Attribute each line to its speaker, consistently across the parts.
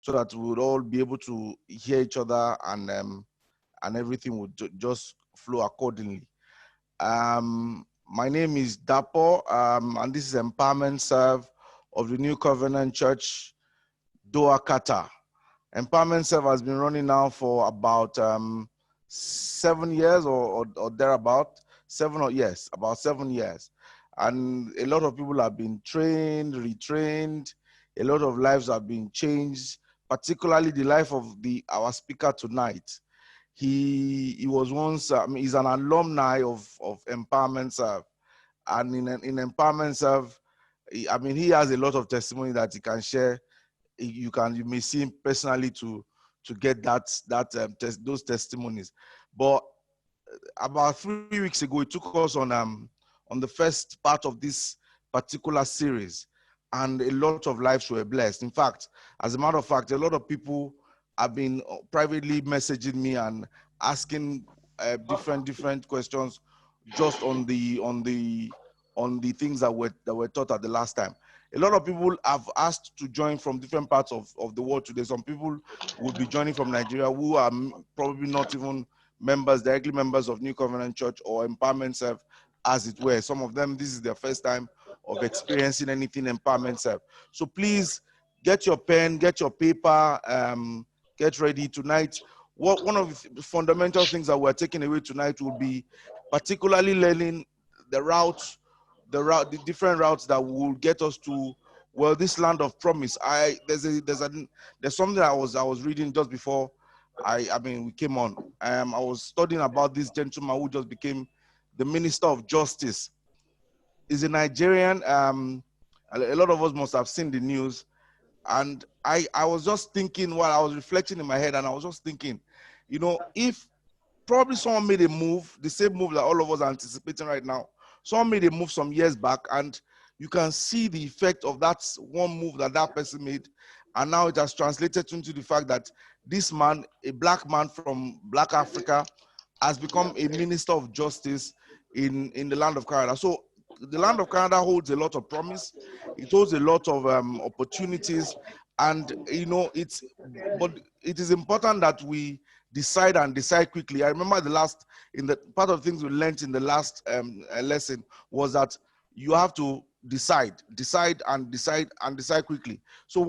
Speaker 1: so that we would all be able to hear each other and everything would just flow accordingly. My name is Dapo, and this is Empowerment Serve of the New Covenant Church, Doha, Qatar. Empowerment Serve has been running now for about 7 years or thereabout. About 7 years. And a lot of people have been trained, retrained. A lot of lives have been changed, particularly the life of our speaker tonight. He was once, he's an alumni of Empowerment Serve. And in Empowerment Serve, he has a lot of testimony that he can share. You may see him personally to get those testimonies. But about 3 weeks ago, he took us on the first part of this particular series, and a lot of lives were blessed. In fact, as a matter of fact, a lot of people have been privately messaging me and asking different questions just on the things that were taught at the last time. A lot of people have asked to join from different parts of the world today. Some people will be joining from Nigeria who are probably not even directly members of New Covenant Church or Empowerment Serve, as it were. Some of them, this is their first time of experiencing anything Empowerment Serve. So please get your pen, get your paper, get ready tonight. One of the fundamental things that we're taking away tonight will be particularly learning the different routes that will get us to, well, this land of promise. There's something I was reading just before we came on. I was studying about this gentleman who just became the Minister of Justice. He's a Nigerian. A lot of us must have seen the news. And I was just thinking, while I was reflecting in my head, and I was just thinking, if probably someone made a move, the same move that all of us are anticipating right now, someone made a move some years back, and you can see the effect of that one move that person made. And now it has translated into the fact that this man, a black man from Black Africa, has become a Minister of Justice in the land of Canada. So the land of Canada holds a lot of promise. It holds a lot of opportunities. And, but it is important that we decide quickly. I remember in the part of things we learned in the last lesson was that you have to decide quickly. So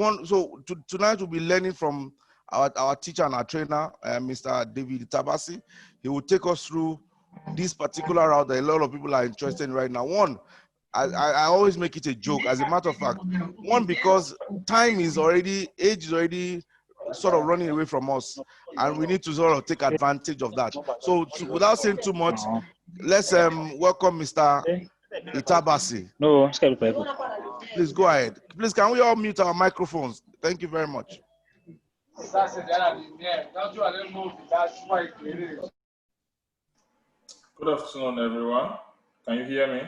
Speaker 1: tonight we'll be learning from our teacher and our trainer, Mr. David Itabasi. He will take us through this particular route that a lot of people are interested in right now. One, I always make it a joke, as a matter of fact. One, because age is already sort of running away from us, and we need to sort of take advantage of that. So without saying too much, let's welcome Mr. Itabasi.
Speaker 2: No,
Speaker 1: please go ahead. Please, can we all mute our microphones? Thank you very much.
Speaker 3: Good afternoon, everyone. Can you hear me?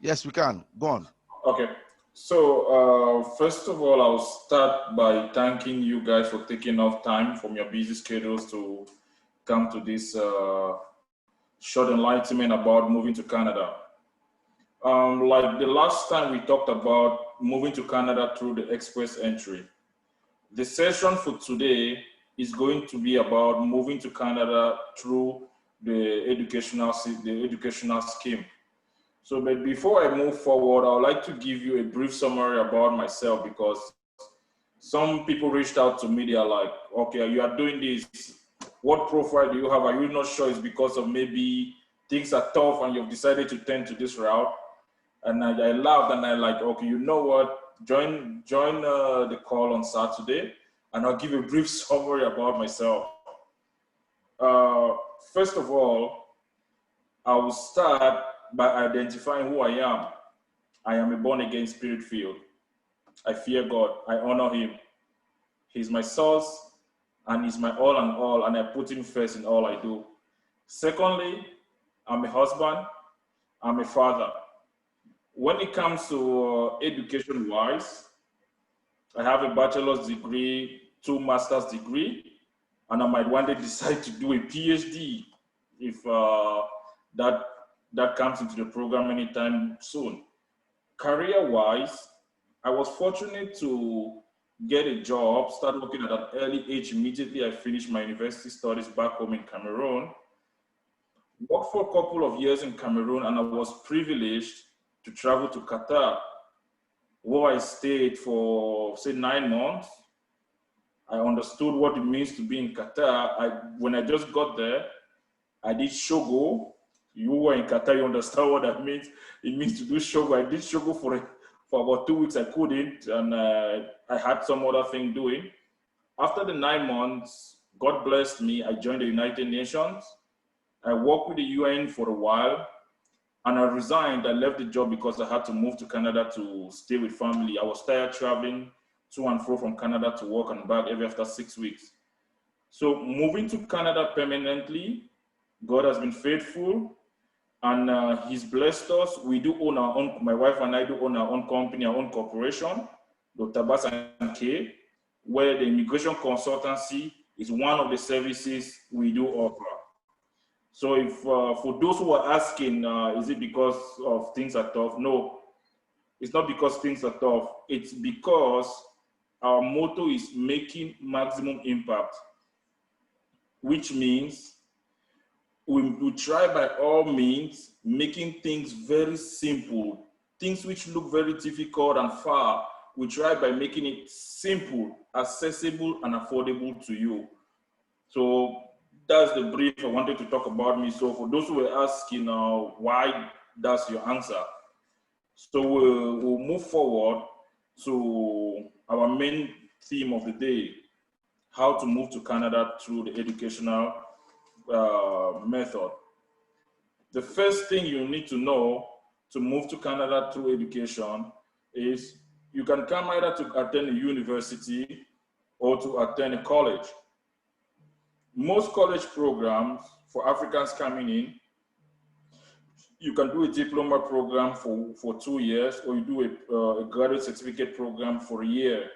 Speaker 1: Yes, we can. Go on.
Speaker 3: Okay. So first of all, I'll start by thanking you guys for taking off time from your busy schedules to come to this short enlightenment about moving to Canada. Like the last time we talked about moving to Canada through the express entry, the session for today is going to be about moving to Canada through the educational scheme. So, but before I move forward, I would like to give you a brief summary about myself, because some people reached out to me. They are like, okay, you are doing this. What profile do you have? Are you not sure it's because of maybe things are tough and you've decided to turn to this route? And I laughed and I like, okay, you know what? Join the call on Saturday, and I'll give a brief summary about myself. First of all, I will start by identifying who I am. I am a born-again spirit-filled. I fear God. I honor him. He's my source, and he's my all and all, and I put him first in all I do. Secondly, I'm a husband. I'm a father. When it comes to education-wise, I have a bachelor's degree, 2 master's degree, and I might one day decide to do a PhD if that comes into the program anytime soon. Career-wise, I was fortunate to get a job, start working at an early age immediately I finished my university studies back home in Cameroon. Worked for a couple of years in Cameroon, and I was privileged to travel to Qatar, where I stayed for, say, 9 months. I understood what it means to be in Qatar. When I just got there, I did shogo. You were in Qatar, you understand what that means. It means to do shogo. I did shogo for about 2 weeks. I couldn't, and I had some other thing doing. After the 9 months, God blessed me. I joined the United Nations. I worked with the UN for a while, and I resigned. I left the job because I had to move to Canada to stay with family. I was tired traveling to and fro from Canada to work and back every after 6 weeks. So moving to Canada permanently, God has been faithful, and He's blessed us. We do own our own, my wife and I do own our own company, our own corporation, Dr. Bass and K, where the immigration consultancy is one of the services we do offer. So if for those who are asking, is it because of things are tough? No, it's not because things are tough. It's because our motto is making maximum impact, which means we try by all means making things very simple. Things which look very difficult and far, we try by making it simple, accessible, and affordable to you. So that's the brief I wanted to talk about me. So for those who were asking why, that's your answer. So we'll move forward to our main theme of the day, how to move to Canada through the educational method. The first thing you need to know to move to Canada through education is you can come either to attend a university or to attend a college. Most college programs for Africans coming in, you can do a diploma program for 2 years, or you do a graduate certificate program for a year.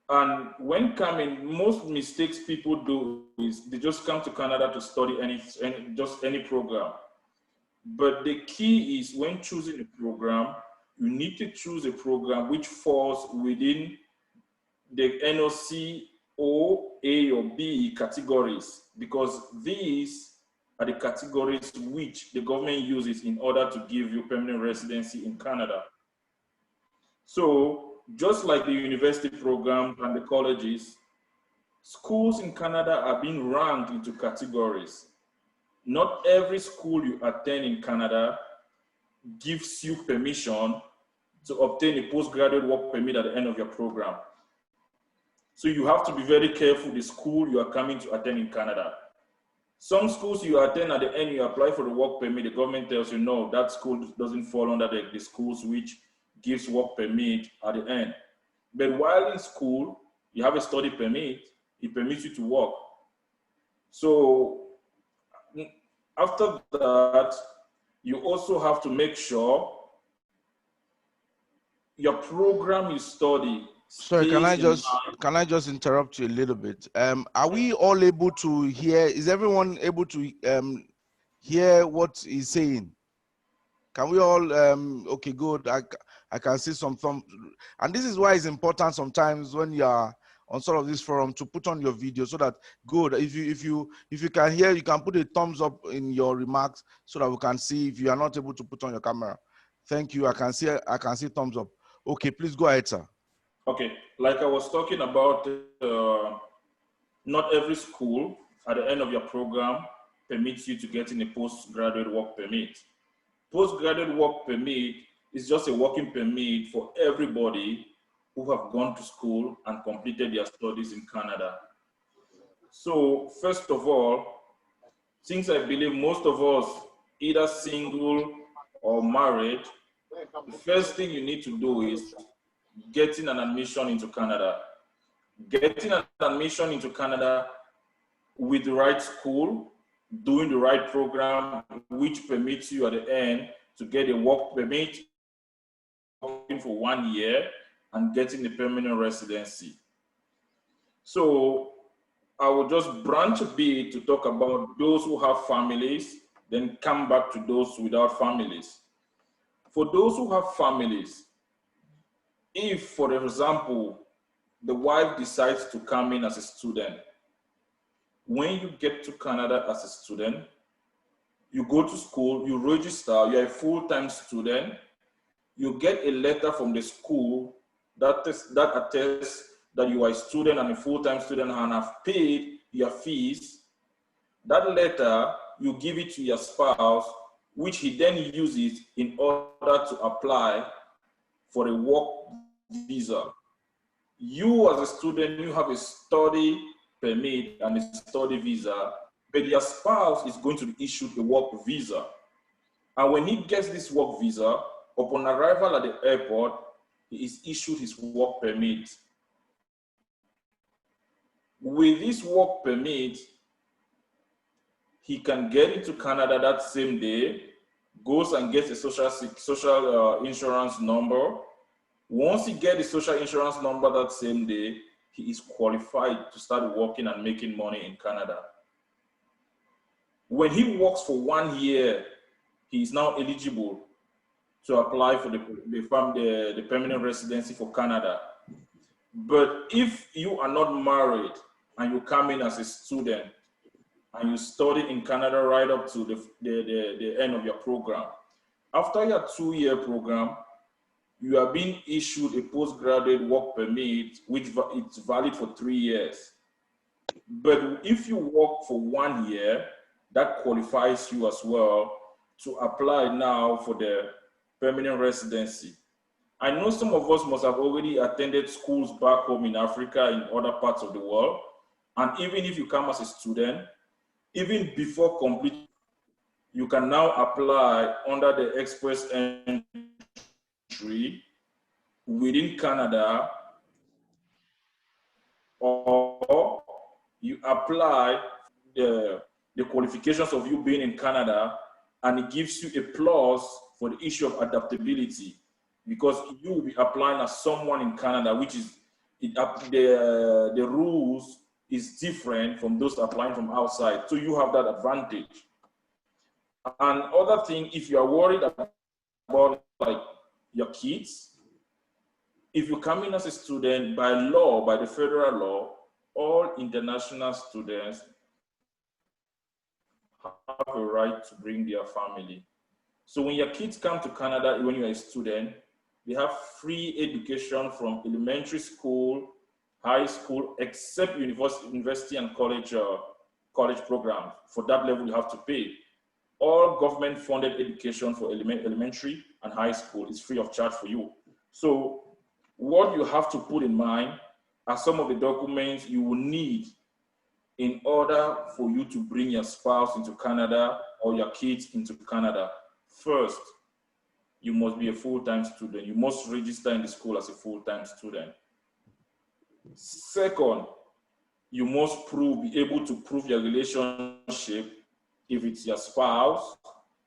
Speaker 3: And when coming, most mistakes people do is they just come to Canada to study any program. But the key is when choosing a program, you need to choose a program which falls within the NOC or A or B categories, because these are the categories which the government uses in order to give you permanent residency in Canada. So just like the university programs and the colleges, schools in Canada are being ranked into categories. Not every school you attend in Canada gives you permission to obtain a postgraduate work permit at the end of your program. So you have to be very careful the school you are coming to attend in Canada. Some schools you attend at the end, you apply for the work permit, the government tells you, no, that school doesn't fall under the schools which gives work permit at the end. But while in school, you have a study permit, it permits you to work. So after that, you also have to make sure your program you study.
Speaker 1: Sorry, can I just interrupt you a little bit? Are we all able to hear? Is everyone able to hear what he's saying? Can we all? Okay, good. I can see some thumb, and this is why it's important sometimes when you are on sort of this forum to put on your video so that good. If you can hear, you can put a thumbs up in your remarks so that we can see. If you are not able to put on your camera, thank you. I can see thumbs up. Okay, please go ahead, sir.
Speaker 3: Okay, like I was talking about, not every school at the end of your program permits you to get in a postgraduate work permit. Postgraduate work permit is just a working permit for everybody who have gone to school and completed their studies in Canada. So first of all, since I believe most of us either single or married, the first thing you need to do is getting an admission into Canada. Getting an admission into Canada with the right school, doing the right program, which permits you at the end to get a work permit, working for 1 year, and getting the permanent residency. So I will just branch a bit to talk about those who have families, then come back to those without families. For those who have families, if, for example, the wife decides to come in as a student. When you get to Canada as a student, you go to school, you register, you're a full-time student, you get a letter from the school that attests that you are a student and a full-time student and have paid your fees. That letter, you give it to your spouse, which he then uses in order to apply for a work visa. You as a student, you have a study permit and a study visa, but your spouse is going to be issued a work visa. And when he gets this work visa, upon arrival at the airport, he is issued his work permit. With this work permit, he can get into Canada that same day, goes and gets a social insurance number. Once he gets the social insurance number that same day, he is qualified to start working and making money in Canada. When he works for 1 year, he is now eligible to apply for the permanent residency for Canada. But if you are not married and you come in as a student and you study in Canada right up to the end of your program, after your 2-year program, you are being issued a postgraduate work permit, which it's valid for 3 years. But if you work for 1 year, that qualifies you as well to apply now for the permanent residency. I know some of us must have already attended schools back home in Africa, in other parts of the world. And even if you come as a student, even before completing, you can now apply under the express entry within Canada, or you apply the qualifications of you being in Canada, and it gives you a plus for the issue of adaptability, because you will be applying as someone in Canada, which is the rules is different from those applying from outside. So you have that advantage. And other thing, if you are worried about like your kids, if you come in as a student, by law, by the federal law, all international students have a right to bring their family. So when your kids come to Canada, when you're a student, they have free education from elementary school, high school, except university and college programs. For that level, you have to pay. All government-funded education for elementary and high school is free of charge for you. So what you have to put in mind are some of the documents you will need in order for you to bring your spouse into Canada or your kids into Canada. First, you must be a full-time student. You must register in the school as a full-time student. Second, you must be able to prove your relationship, if it's your spouse,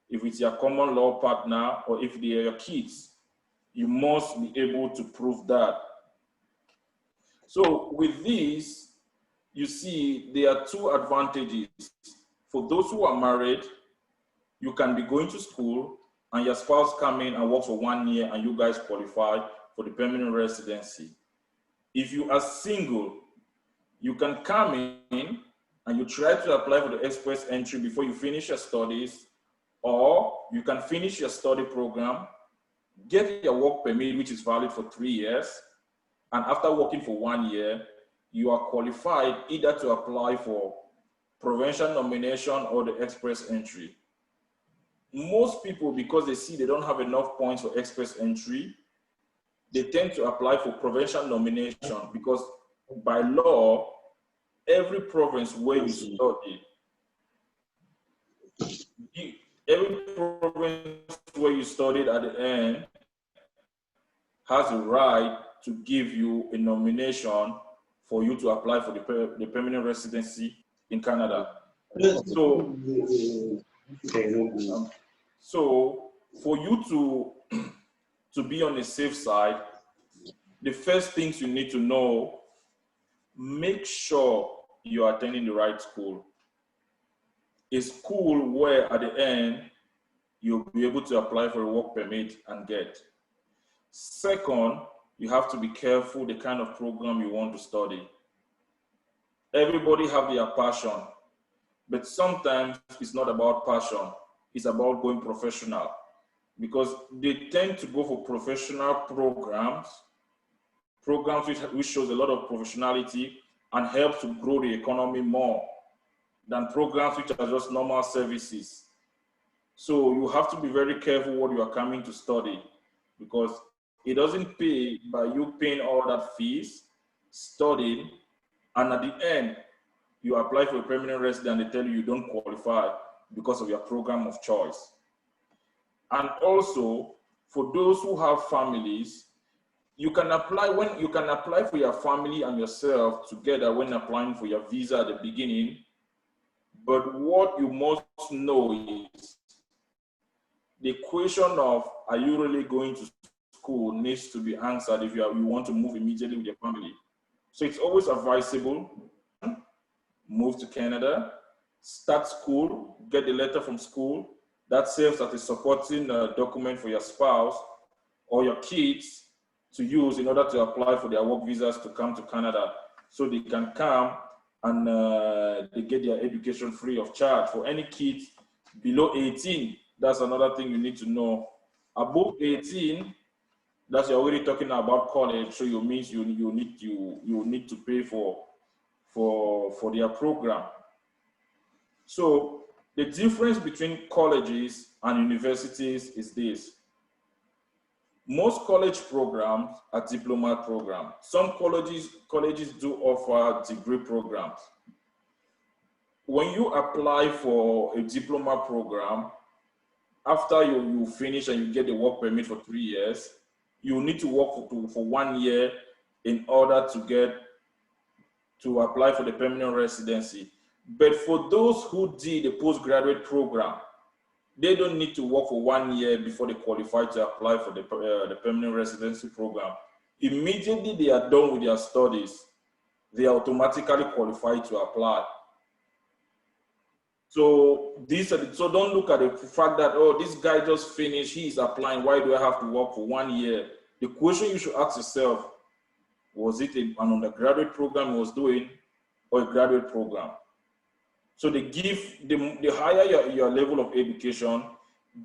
Speaker 3: if it's your common law partner, or if they are your kids. You must be able to prove that. So with this, you see there are two advantages. For those who are married, you can be going to school and your spouse come in and work for 1 year and you guys qualify for the permanent residency. If you are single, you can come in and you try to apply for the express entry before you finish your studies, or you can finish your study program, get your work permit, which is valid for 3 years, and after working for 1 year, you are qualified either to apply for provincial nomination or the express entry. Most people, because they see they don't have enough points for express entry, they tend to apply for provincial nomination, because by law, every province where you study, every province where you studied at the end has a right to give you a nomination for you to apply for the permanent residency in Canada. So for you to be on the safe side, the first things you need to know, make sure you are attending the right school. A school where at the end, you'll be able to apply for a work permit and get. Second, You have to be careful the kind of program you want to study. Everybody have their passion, but sometimes it's not about passion. It's about going professional, because they tend to go for professional programs which shows a lot of professionality and help to grow the economy more than programs which are just normal services. So you have to be very careful what you are coming to study, because it doesn't pay by you paying all that fees, studying, and at the end, you apply for a permanent resident, they tell you you don't qualify because of your program of choice. And also, for those who have families, you can apply for your family and yourself together when applying for your visa at the beginning. But what you must know is the question of, are you really going to school, needs to be answered if you want to move immediately with your family. So it's always advisable, move to Canada, start school, get the letter from school. That serves as a supporting document for your spouse or your kids to use in order to apply for their work visas to come to Canada, so they can come and they get their education free of charge. For any kids below 18, that's another thing you need to know. Above 18, that's you're already talking about college, so you means you need to pay for their program. So the difference between colleges and universities is this. Most college programs are diploma programs. Some colleges do offer degree programs. When you apply for a diploma program, after you finish and you get the work permit for 3 years, you need to work for 1 year in order to apply for the permanent residency. But for those who did the postgraduate program, they don't need to work for 1 year before they qualify to apply for the permanent residency program. Immediately they are done with their studies, they are automatically qualified to apply. So so don't look at the fact that, oh, this guy just finished, he's applying, why do I have to work for 1 year? The question you should ask yourself, was it an undergraduate program he was doing or a graduate program? So they give, the higher your level of education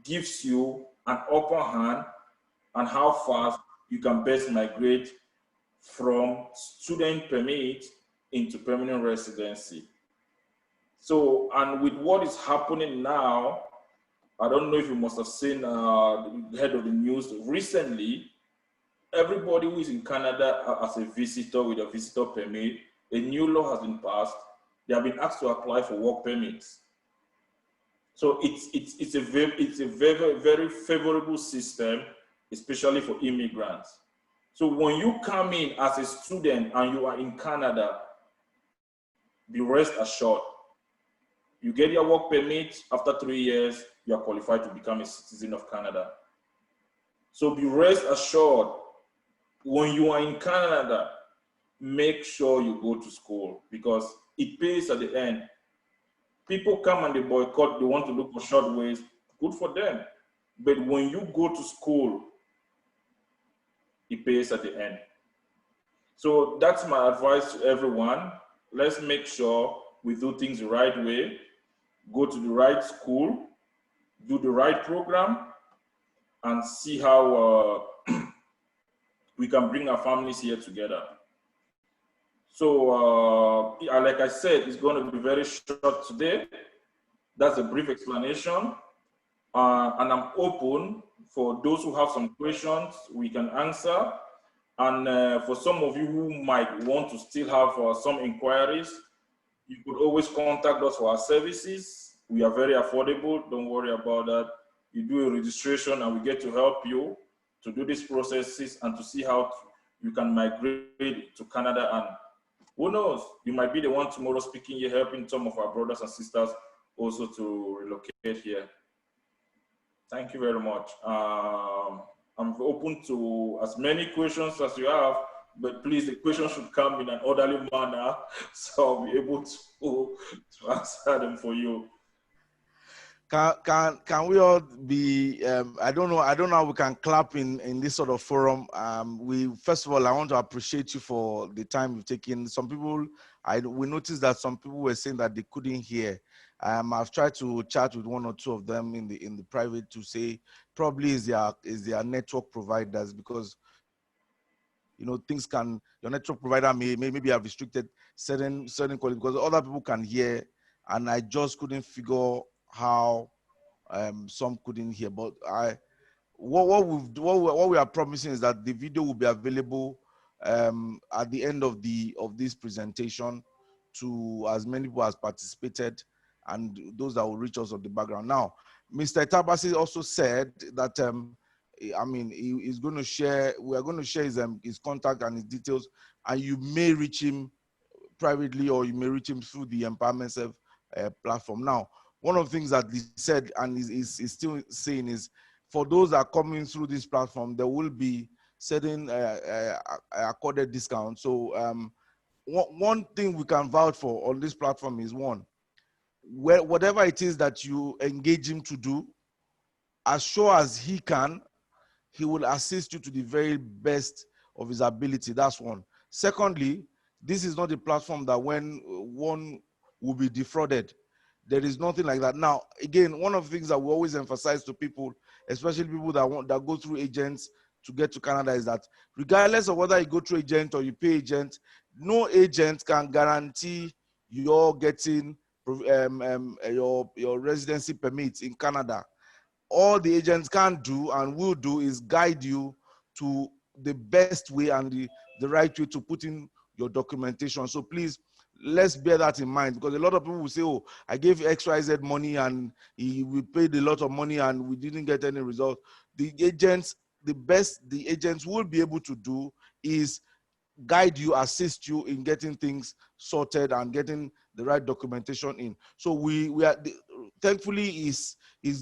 Speaker 3: gives you an upper hand on how fast you can best migrate from student permit into permanent residency. So, and with what is happening now, I don't know if you must have seen, heard of the news recently, everybody who is in Canada as a visitor with a visitor permit, a new law has been passed. They have been asked to apply for work permits. So it's a very, very favorable system, especially for immigrants. So when you come in as a student and you are in Canada, be rest assured, you get your work permit, after 3 years, you are qualified to become a citizen of Canada. So be rest assured, when you are in Canada, make sure you go to school, because it pays at the end. People come and they boycott, they want to look for short ways, good for them. But when you go to school, it pays at the end. So that's my advice to everyone. Let's make sure we do things the right way, go to the right school, do the right program, and see how we can bring our families here together. So, like I said, it's going to be very short today. That's a brief explanation. And I'm open for those who have some questions, we can answer. And for some of you who might want to still have some inquiries, you could always contact us for our services. We are very affordable, don't worry about that. You do a registration and we get to help you to do these processes and to see how you can migrate to Canada. And who knows, you might be the one tomorrow speaking here, helping some of our brothers and sisters also to relocate here. Thank you very much. I'm open to as many questions as you have, but please, the questions should come in an orderly manner, so I'll be able to answer them for you.
Speaker 1: Can we all be? I don't know how we can clap in this sort of forum. We first of all, I want to appreciate you for the time you've taken. Some people, we noticed that some people were saying that they couldn't hear. I've tried to chat with one or two of them in the private to say probably is their network providers, because things can, your network provider maybe have restricted certain quality, because other people can hear, and I just couldn't figure how some couldn't hear. But what we are promising is that the video will be available at the end of this presentation to as many people as participated, and those that will reach us on the background. Now, Mr. Itabasi also said that I mean, he's going to share. We are going to share his contact and his details, and you may reach him privately, or you may reach him through the Empowerment Self platform. Now, one of the things that he said and is still saying is, for those that are coming through this platform, there will be certain accorded discounts. So one thing we can vouch for on this platform is, one, whatever it is that you engage him to do, as sure as he can, he will assist you to the very best of his ability. That's one. Secondly, this is not a platform that when one will be defrauded. There is nothing like that. Now, again, one of the things that we always emphasize to people, especially people that go through agents to get to Canada, is that regardless of whether you go through agent or you pay agent, no agent can guarantee you're getting your residency permit in Canada. All the agents can do and will do is guide you to the best way and the right way to put in your documentation. So please, let's bear that in mind, because a lot of people will say, oh, I gave XYZ money and we paid a lot of money and we didn't get any result. The best the agents will be able to do is guide you, assist you in getting things sorted and getting the right documentation in. So we are thankfully is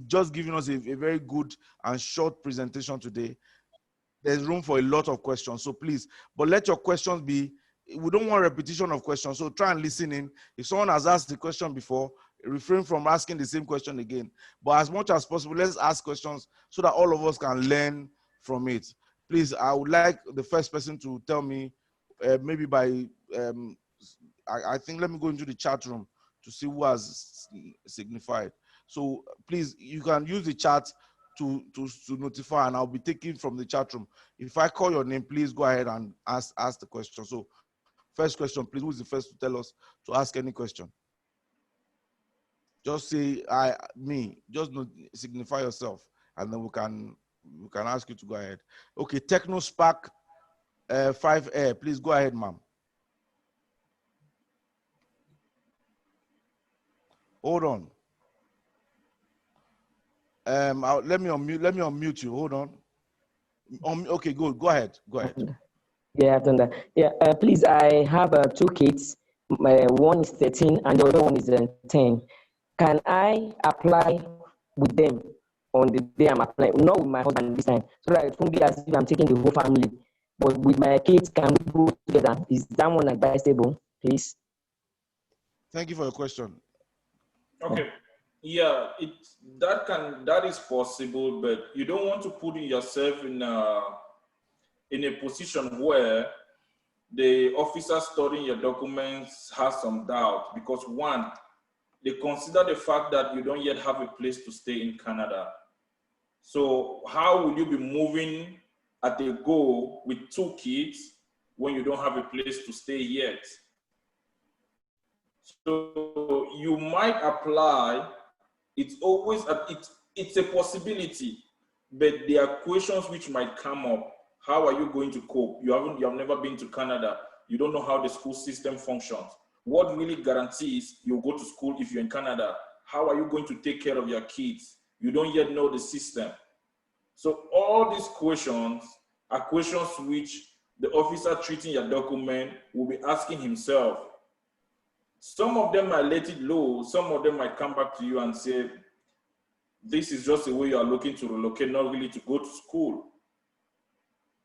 Speaker 1: just giving us a very good and short presentation today. There's room for a lot of questions, so please, but let your questions be, we don't want repetition of questions, so try and listen in. If someone has asked the question before, refrain from asking the same question again. But as much as possible, let's ask questions so that all of us can learn from it. Please, I would like the first person to tell me, maybe by, I think, let me go into the chat room to see who has signified. So please, you can use the chat to notify, and I'll be taking from the chat room. If I call your name, please go ahead and ask the question. So first question, please, who's the first to tell us to ask any question? Just say me, just signify yourself, and then we can ask you to go ahead. Okay, Techno Spark 5 Air, please go ahead, ma'am. Hold on. Let me unmute you. Hold on. Okay, good. Go ahead.
Speaker 2: Yeah, I've done that. Yeah, please, I have 2 kids. One is 13 and the other one is 10. Can I apply with them on the day I'm applying? Not with my husband this time, so that it won't be as if I'm taking the whole family. But with my kids, can we go together? Is that one advisable, please?
Speaker 1: Thank you for your question.
Speaker 3: Okay. Yeah, that is possible, but you don't want to put yourself in a position where the officer studying your documents has some doubt, because one, they consider the fact that you don't yet have a place to stay in Canada. So how will you be moving at a go with 2 kids when you don't have a place to stay yet? So you might apply. It's always it's a possibility, but there are questions which might come up. How are you going to cope? You have never been to Canada. You don't know how the school system functions. What really guarantees you'll go to school if you're in Canada? How are you going to take care of your kids? You don't yet know the system. So all these questions are questions which the officer treating your document will be asking himself. Some of them might let it low. Some of them might come back to you and say, this is just the way you are looking to relocate, not really to go to school.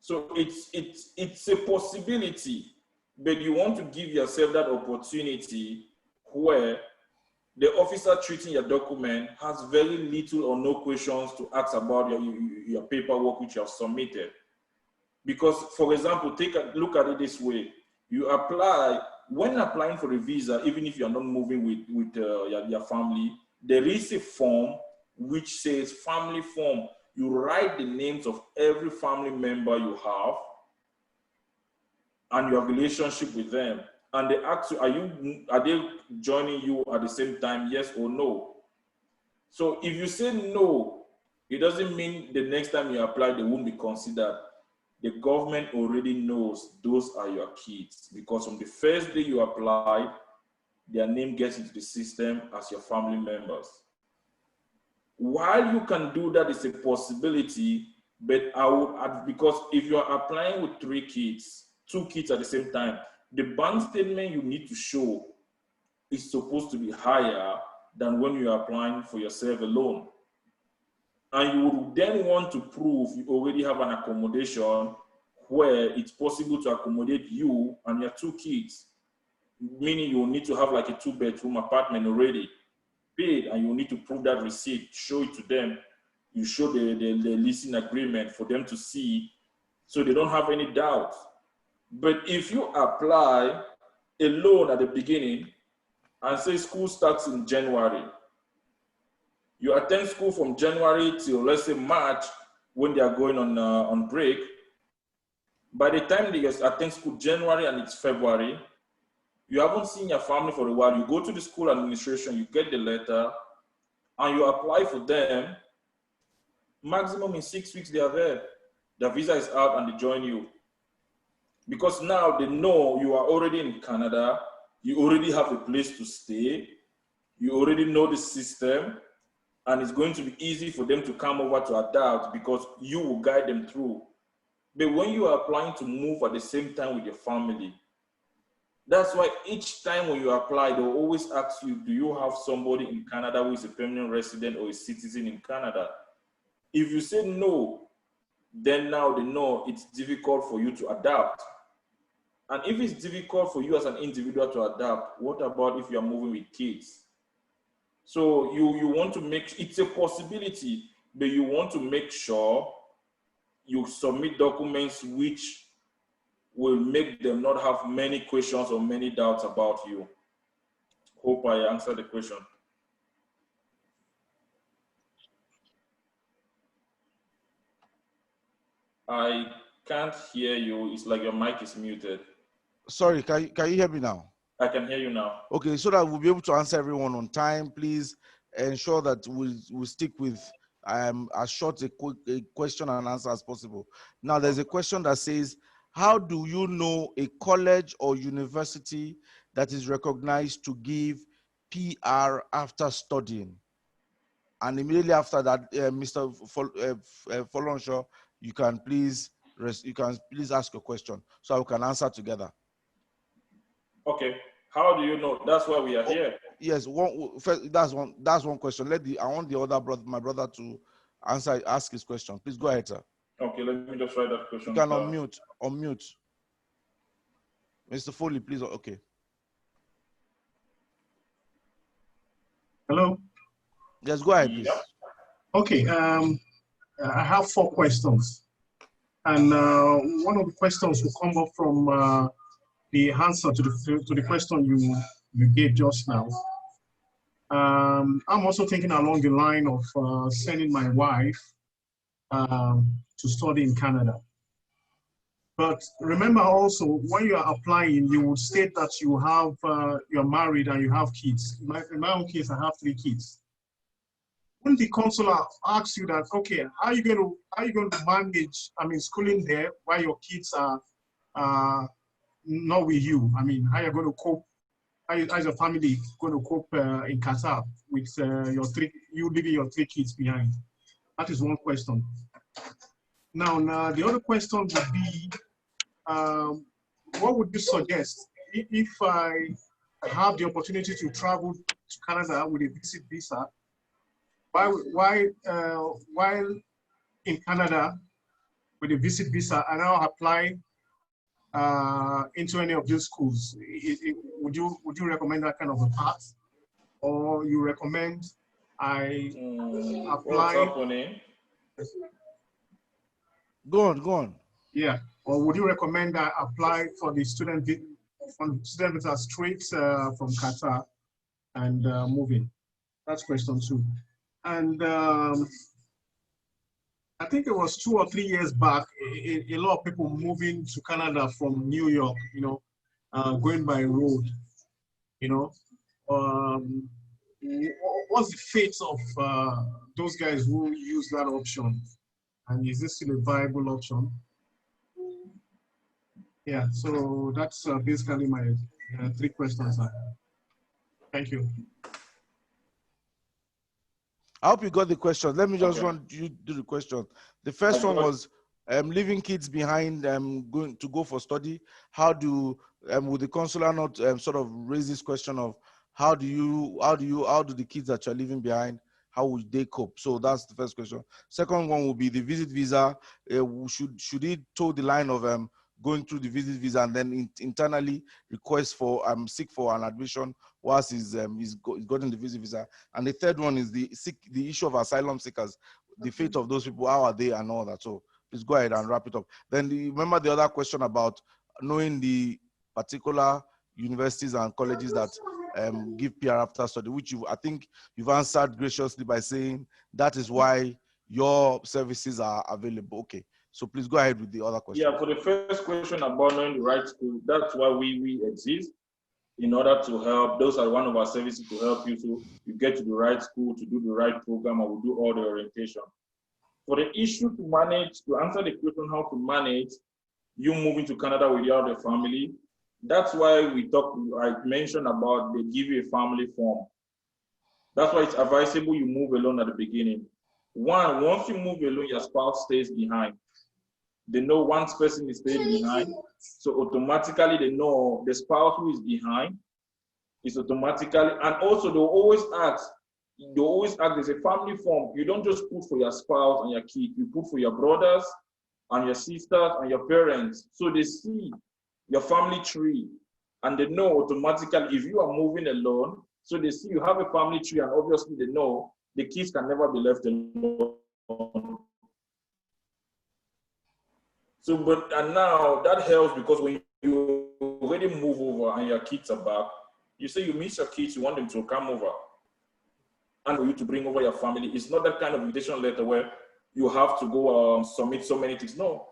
Speaker 3: So it's a possibility, but you want to give yourself that opportunity where the officer treating your document has very little or no questions to ask about your paperwork which you have submitted. Because, for example, take a look at it this way. You apply, when applying for a visa, even if you're not moving with your family, there is a form which says family form. You write the names of every family member you have and your relationship with them. And they ask you, are they joining you at the same time, yes or no? So if you say no, it doesn't mean the next time you apply, they won't be considered. The government already knows those are your kids, because from the first day you apply, their name gets into the system as your family members. While you can do that, it's a possibility, but I would add, because if you are applying with 3 kids, 2 kids at the same time, the bank statement you need to show is supposed to be higher than when you are applying for yourself alone. And you would then want to prove you already have an accommodation where it's possible to accommodate you and your 2 kids, meaning you will need to have like a 2-bedroom apartment already paid, and you need to prove that receipt, show it to them. You show the leasing agreement for them to see, so they don't have any doubt. But if you apply a loan at the beginning and say school starts in January, you attend school from January till, let's say, March, when they are going on break. By the time they attend school January and it's February, you haven't seen your family for a while. You go to the school administration, you get the letter, and you apply for them. Maximum in 6 weeks, they are there. The visa is out and they join you. Because now they know you are already in Canada, you already have a place to stay, you already know the system, and it's going to be easy for them to come over to adapt because you will guide them through. But when you are applying to move at the same time with your family, that's why each time when you apply, they'll always ask you, do you have somebody in Canada who is a permanent resident or a citizen in Canada? If you say no, then now they know it's difficult for you to adapt. And if it's difficult for you as an individual to adapt, what about if you're moving with kids? So you want to make, it's a possibility, but you want to make sure you submit documents which will make them not have many questions or many doubts about you. Hope I answered the question. I can't hear you. It's like your mic is muted.
Speaker 1: Sorry, can you hear me now?
Speaker 3: I can hear you now.
Speaker 1: Okay, so that we'll be able to answer everyone on time, please ensure that we'll stick with as short a question and answer as possible. Now, there's a question that says, how do you know a college or university that is recognized to give PR after studying? And immediately after that, Mr. Folonshaw, you can please ask a question so we can answer together.
Speaker 3: Okay. How do you know? That's why we are here.
Speaker 1: Yes, that's one question. I want the other brother, my brother, to ask his question. Please go ahead, sir.
Speaker 3: Okay, let me just write that question.
Speaker 1: You can unmute. Mr. Foley, please. Okay.
Speaker 4: Hello.
Speaker 1: Yes, go ahead, please.
Speaker 3: Yep.
Speaker 4: Okay. I have 4 questions, and one of the questions will come up from the answer to the question you gave just now. I'm also thinking along the line of sending my wife to study in Canada. But remember also, when you are applying, you would state that you're married and you have kids. In my own case, I have 3 kids. When the consular asks you that, okay, how are you going to manage, schooling there while your kids are not with you? How are you going to cope? How is your family going to cope in Qatar with you leaving your 3 kids behind? That is one question. Now the other question would be, what would you suggest if I have the opportunity to travel to Canada with a visit visa? While in Canada with a visit visa, and now apply into any of these schools, would you recommend that kind of a path? or you recommend I
Speaker 3: What's
Speaker 4: apply?
Speaker 3: happening?
Speaker 1: Go on.
Speaker 4: Yeah, or would you recommend I apply for the student visa straight from Qatar and moving? That's question 2. And I think it was 2 or 3 years back, a lot of people moving to Canada from New York, going by road, you know. What's the fate of those guys who use that option? And is this still a viable option? Yeah, so that's basically my 3 questions. Thank you.
Speaker 1: I hope you got the question. Let me just
Speaker 3: Okay.
Speaker 1: run you do the question. The first one was leaving kids behind going to go for study. How do would the consular not sort of raise this question of how do the kids that you're leaving behind, how would they cope? So that's the first question. Second one will be the visit visa. Should it toe the line of going through the visit visa and then internally request for seek for an admission whilst he's gotten the visit visa? And the third one is the issue of asylum seekers, the fate of those people, how are they and all that. So please go ahead and wrap it up. Then remember the other question about knowing the particular universities and colleges that give PR after study, which I think you've answered graciously by saying that is why your services are available. Okay, so please go ahead with the other question.
Speaker 3: Yeah, for the first question about knowing the right school, that's why we exist, in order to help. Those are one of our services to help you so you get to the right school, to do the right program, and we'll do all the orientation. For the issue to manage, to answer the question how to manage you moving to Canada without a family, that's why I mentioned about they give you a family form. That's why it's advisable you move alone at the beginning. Once you move alone, your spouse stays behind. They know one person is staying behind, so automatically they know the spouse who is behind is automatically, and also they'll always ask, there's a family form. You don't just put for your spouse and your kid, you put for your brothers and your sisters and your parents. So they see your family tree and they know automatically if you are moving alone, so they see you have a family tree and obviously they know the kids can never be left alone. So, and now that helps because when you already move over and your kids are back, you say you miss your kids, you want them to come over. And for you to bring over your family, it's not that kind of invitation letter where you have to go submit so many things. No,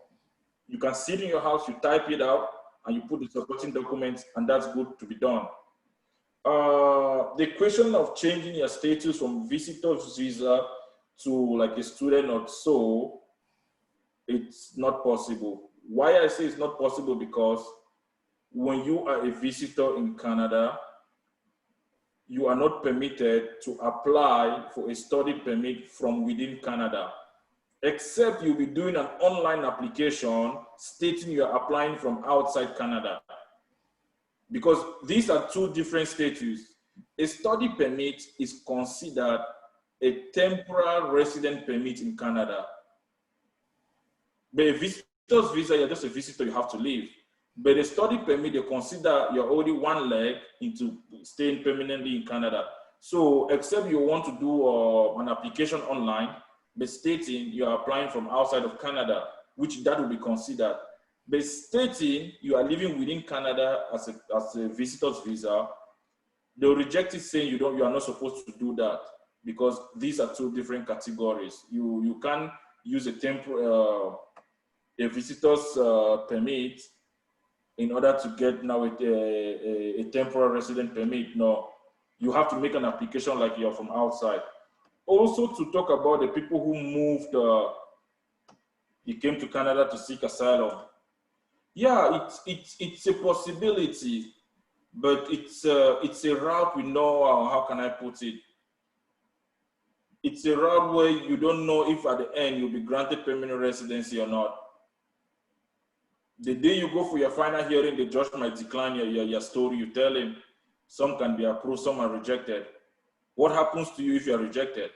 Speaker 3: you can sit in your house, you type it out, and you put the supporting documents, and that's good to be done. The question of changing your status from visitor's visa to like a student or so, it's not possible. Why I say it's not possible, because when you are a visitor in Canada, you are not permitted to apply for a study permit from within Canada, except you'll be doing an online application stating you're applying from outside Canada. Because these are 2 different statuses. A study permit is considered a temporary resident permit in Canada. But a visitor's visa, you're just a visitor, you have to leave. But a study permit, they consider you're already one leg into staying permanently in Canada. So except you want to do an application online, but stating you're applying from outside of Canada, which that will be considered. But stating you are living within Canada as a visitor's visa, they'll reject it saying you are not supposed to do that, because these are 2 different categories. You can't use a visitor's permit in order to get now a temporary resident permit. No, you have to make an application like you're from outside. Also, to talk about the people who moved, they came to Canada to seek asylum. Yeah, it's a possibility, but it's a route we know. How can I put it? It's a route where you don't know if at the end you'll be granted permanent residency or not. The day you go for your final hearing, the judge might decline your story. You tell him some can be approved, some are rejected. What happens to you if you are rejected?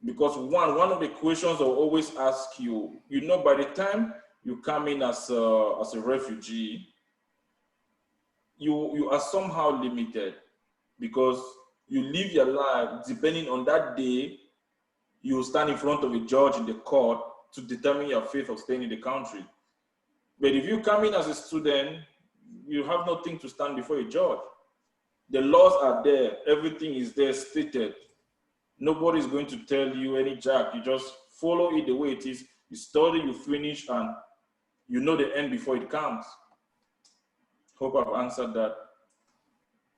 Speaker 3: Because one of the questions I'll always ask you, by the time you come in as a refugee, you are somehow limited. because you live your life depending on that day. You stand in front of a judge in the court to determine your fate of staying in the country. But if you come in as a student, you have nothing to stand before a judge. The laws are there. Everything is there stated. Nobody is going to tell you any jack. You just follow it the way it is. You study, you finish, and you know the end before it comes. Hope I've answered that.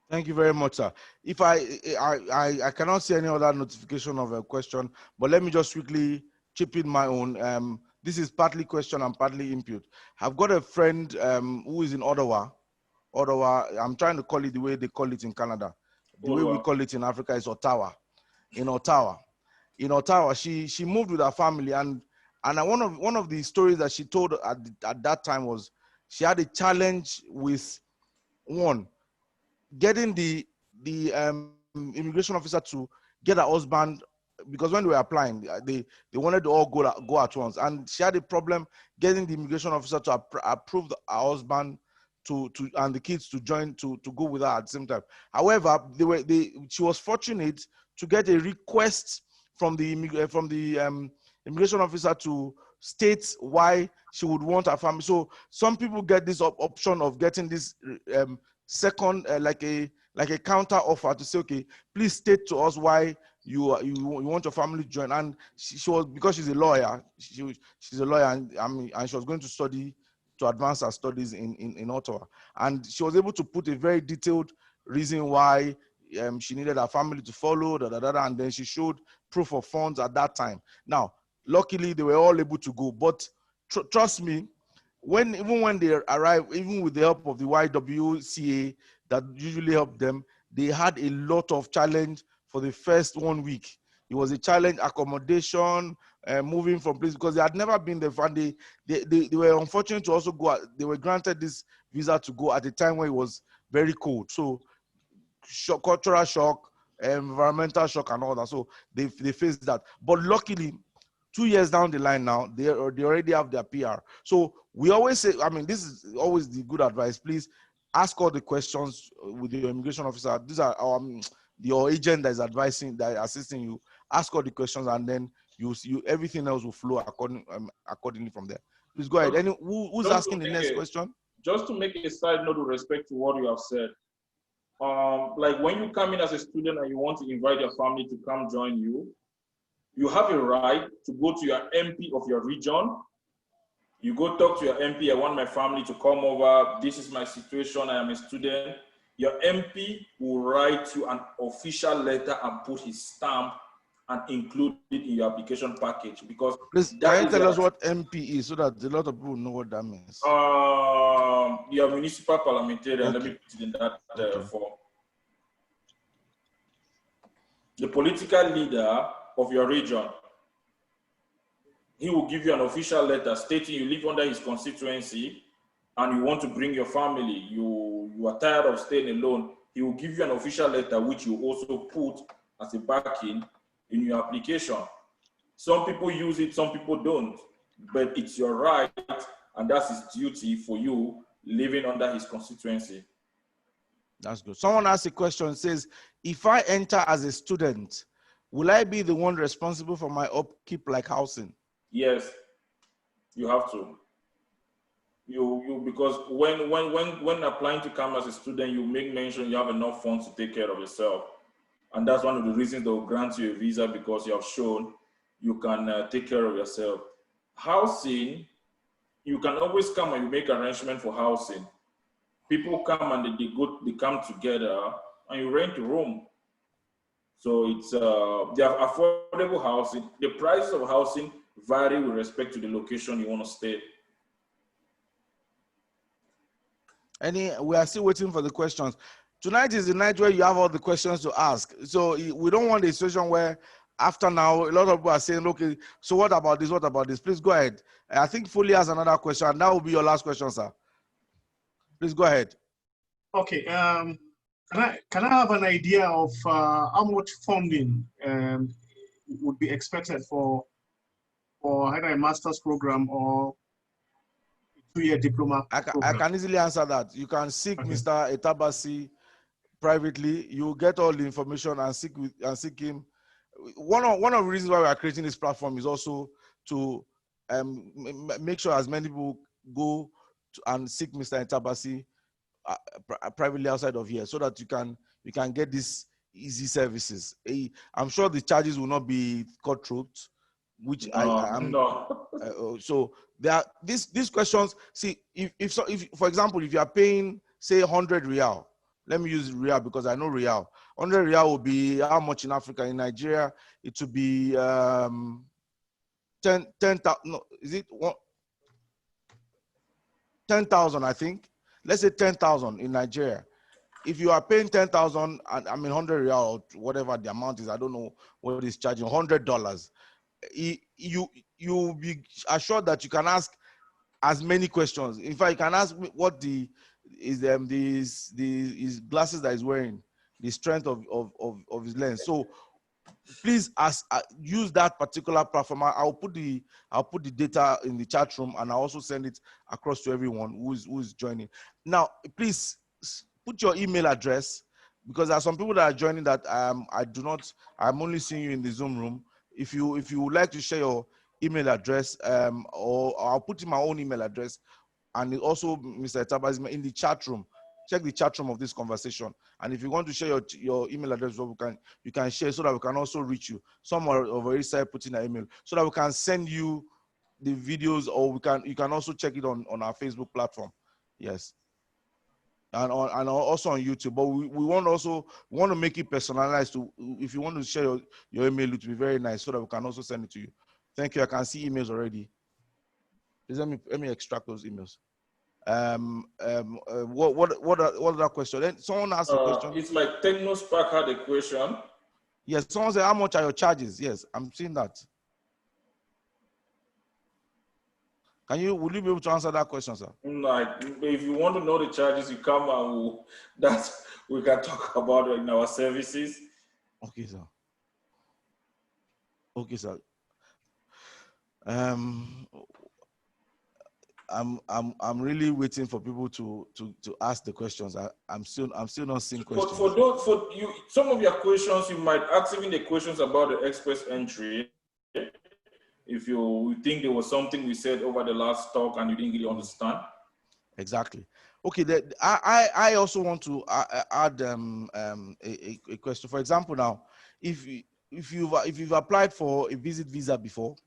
Speaker 1: Thank you very much, sir. If I cannot see any other notification of a question, but let me just quickly chip in my own. This is partly question and partly input. I've got a friend who is in Ottawa. I'm trying to call it the way they call it in Canada. The way we call it in Africa is Ottawa. In Ottawa, she moved with her family, and one of the stories that she told at that time was she had a challenge with getting the immigration officer to get her husband, because when they were applying, they wanted to all go at once, and she had a problem getting the immigration officer to approve her husband and the kids to join to go with her at the same time. However, she was fortunate to get a request from the immigration officer to state why she would want her family. So some people get this option of getting this second, like a counter offer to say, okay, please state to us why you want your family to join. And she was, because she's a lawyer, she's a lawyer, and she was going to study to advance her studies in Ottawa, and she was able to put a very detailed reason why she needed her family to follow, and then she showed proof of funds at that time. Now, luckily, they were all able to go, but trust me, even when they arrived, even with the help of the YWCA that usually help them, they had a lot of challenge for the first 1 week. It was a challenge, accommodation, moving from place, because they had never been there. And they were unfortunate to also go. They were granted this visa to go at a time when it was very cold. So cultural shock, environmental shock, and all that. So they faced that. But luckily, 2 years down the line now, they already have their PR. So we always say, I mean, this is always the good advice. Please ask all the questions with your immigration officer. These are your agent that is assisting you. Ask all the questions, and then you everything else will flow accordingly from there. Please go ahead. Who's asking the next question?
Speaker 3: Just to make a side note with respect to what you have said. Like when you come in as a student and you want to invite your family to come join you, you have a right to go to your MP of your region. You go talk to your MP, I want my family to come over. This is my situation, I am a student. Your MP will write you an official letter and put his stamp and include it in your application package. Because
Speaker 1: please, can you tell us what MP is so that a lot of people know what that means?
Speaker 3: Your municipal parliamentarian,
Speaker 1: okay.
Speaker 3: Let me put it in that form. The political leader of your region, he will give you an official letter stating you live under his constituency and you want to bring your family, you are tired of staying alone. He will give you an official letter which you also put as a backing in your application. Some people use it, some people don't, but it's your right and that's his duty for you living under his constituency.
Speaker 1: That's good. Someone asked a question, says, if I enter as a student, will I be the one responsible for my upkeep like housing?
Speaker 3: Yes, you have to. Because when applying to come as a student, you make mention you have enough funds to take care of yourself. And that's one of the reasons they'll grant you a visa, because you have shown you can take care of yourself. Housing, you can always come and you make arrangement for housing. People come and they come together and you rent a room. So it's they have affordable housing. The prices of housing vary with respect to the location you want to stay.
Speaker 1: We are still waiting for the questions. Tonight is the night where you have all the questions to ask. So we don't want a situation where after now, a lot of people are saying, okay, so what about this? What about this? Please go ahead. I think Foley has another question, and that will be your last question, sir. Please go ahead.
Speaker 4: Okay. Can I have an idea of how much funding would be expected for either a master's program or a 2-year diploma program?
Speaker 1: I can easily answer that. You can seek Mr. Etabasi privately. You get all the information and seek him. One of the reasons why we are creating this platform is also to make sure as many people go and seek Mr. Itabasi privately outside of here, so that you can get these easy services. I'm sure the charges will not be cutthroat, which I am.
Speaker 3: No.
Speaker 1: So there are these questions. See, if for example, if you are paying say 100 real, let me use real because I know real. 100 real will be how much in Africa? In Nigeria, it will be 10,000. No, is it 10,000? I think. Let's say 10,000 in Nigeria. If you are paying 10,000, I mean 100 real or whatever the amount is, I don't know what is charging, $100. You be assured that you can ask as many questions. In fact, you can ask what his glasses that he's wearing, the strength of his lens. So please use that particular platform. I'll put the data in the chat room, and I'll also send it across to everyone who's joining. Now, please put your email address, because there are some people that are joining that I'm only seeing you in the Zoom room. If you would like to share your email address, or I'll put in my own email address, and also Mr. Etaba's in the chat room. Check the chat room of this conversation, and if you want to share your email address, you can share, so that we can also reach you. Some are already started putting an email, so that we can send you the videos, or you can also check it on our Facebook platform. Yes. And also on YouTube, but we want to make it personalized. If you want to share your email, it would be very nice, so that we can also send it to you. Thank you. I can see emails already. Please let me extract those emails. What other question? Then someone asked a question.
Speaker 3: It's like TechnoSpark had a question.
Speaker 1: Yes, someone said, how much are your charges? Yes, I'm seeing that. Will you be able to answer that question, sir?
Speaker 3: Like, if you want to know the charges, you come and we can talk about it in our services.
Speaker 1: Okay, sir. Okay, sir. I'm really waiting for people to ask the questions. I'm still not seeing questions.
Speaker 3: For you, some of your questions, you might ask even the questions about the express entry. If you think there was something we said over the last talk and you didn't really understand.
Speaker 1: Exactly. Okay. I also want to add a question. For example, now, if you've applied for a visit visa before,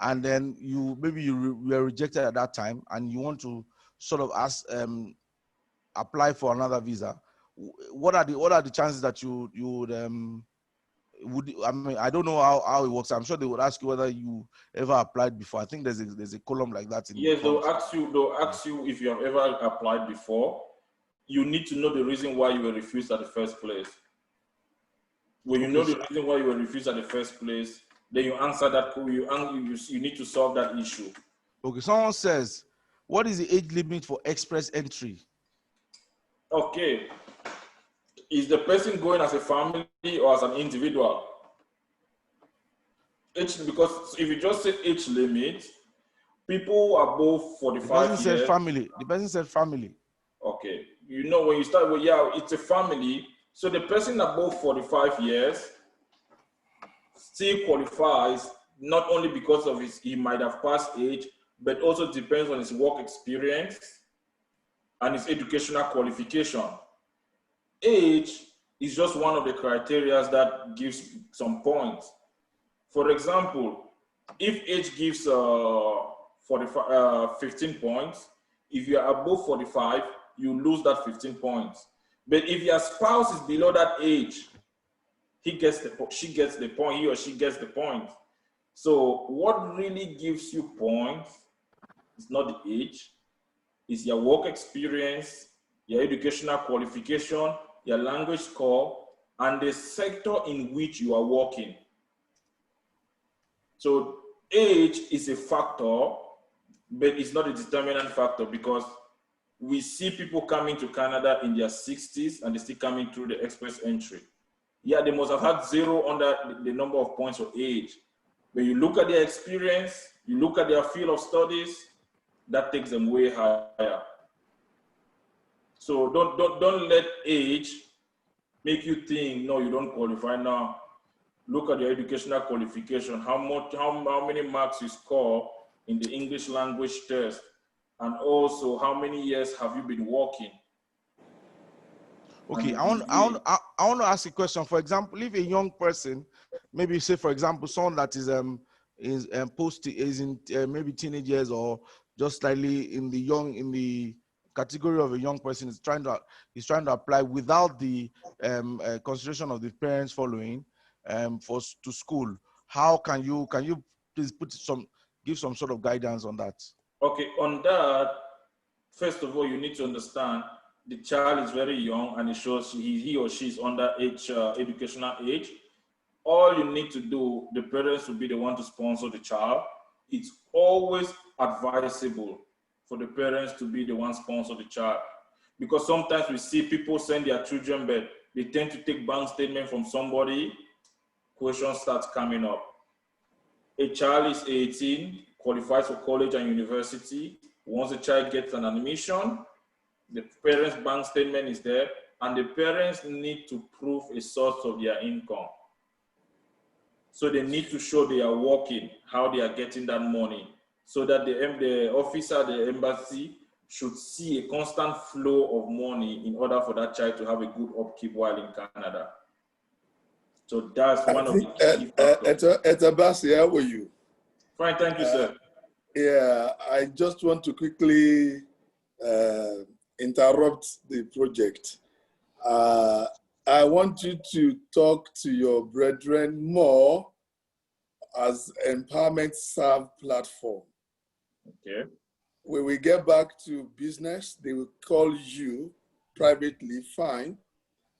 Speaker 1: and then you were rejected at that time, and you want to sort of apply for another visa, what are the chances that you would I mean, I don't know how it works. I'm sure they would ask you whether you ever applied before. I think there's a column like that.
Speaker 3: Yes, they'll ask you if you have ever applied before. You need to know the reason why you were refused at the first place. When you know the reason why you were refused at the first place, then you answer that. You need to solve that issue.
Speaker 1: Okay, someone says, what is the age limit for express entry?
Speaker 3: Okay. Is the person going as a family or as an individual? Because if you just say age limit, people above 45
Speaker 1: the person
Speaker 3: years.
Speaker 1: Said family. The person said family.
Speaker 3: Okay. You know, when you start with, yeah, it's a family. So the person above 45 years still qualifies, not only because of he might have passed age, but also depends on his work experience and his educational qualification. Age is just one of the criteria that gives some points. For example, if age gives 15 points, if you are above 45, you lose that 15 points. But if your spouse is below that age, she gets the point, he or she gets the point. So what really gives you points is not the age, it's your work experience, your educational qualification, your language score, and the sector in which you are working. So age is a factor, but it's not a determinant factor, because we see people coming to Canada in their 60s and they're still coming through the express entry. Yeah, they must have had 0 under the number of points for age. But you look at their experience, you look at their field of studies, that takes them way higher. So don't let age make you think, no, you don't qualify now. Look at your educational qualification, how many marks you score in the English language test, and also how many years have you been working.
Speaker 1: Okay, I want to ask a question. For example, if a young person, maybe say for example, someone that is maybe teenage years or just slightly in the category of a young person is trying to apply without the consideration of the parents following to school. How can you please give some sort of guidance on that?
Speaker 3: Okay, on that, first of all, you need to understand the child is very young and it shows he or she is under educational age. All you need to do, the parents will be the one to sponsor the child. It's always advisable for the parents to be the one sponsor the child, because sometimes we see people send their children, but they tend to take bank statement from somebody. Questions start coming up. A child is 18, qualifies for college and university. Once the child gets an admission, the parents' bank statement is there, and the parents need to prove a source of their income. So they need to show they are working, how they are getting that money, so that the officer, the embassy, should see a constant flow of money in order for that child to have a good upkeep while in Canada. So that's one of the key factors.
Speaker 5: Etabasi, how are you?
Speaker 3: Fine, thank you, sir.
Speaker 5: Yeah, I just want to quickly interrupt the project. I want you to talk to your brethren more as Empowerment Serve platform.
Speaker 3: Okay.
Speaker 5: When we get back to business, they will call you privately, fine.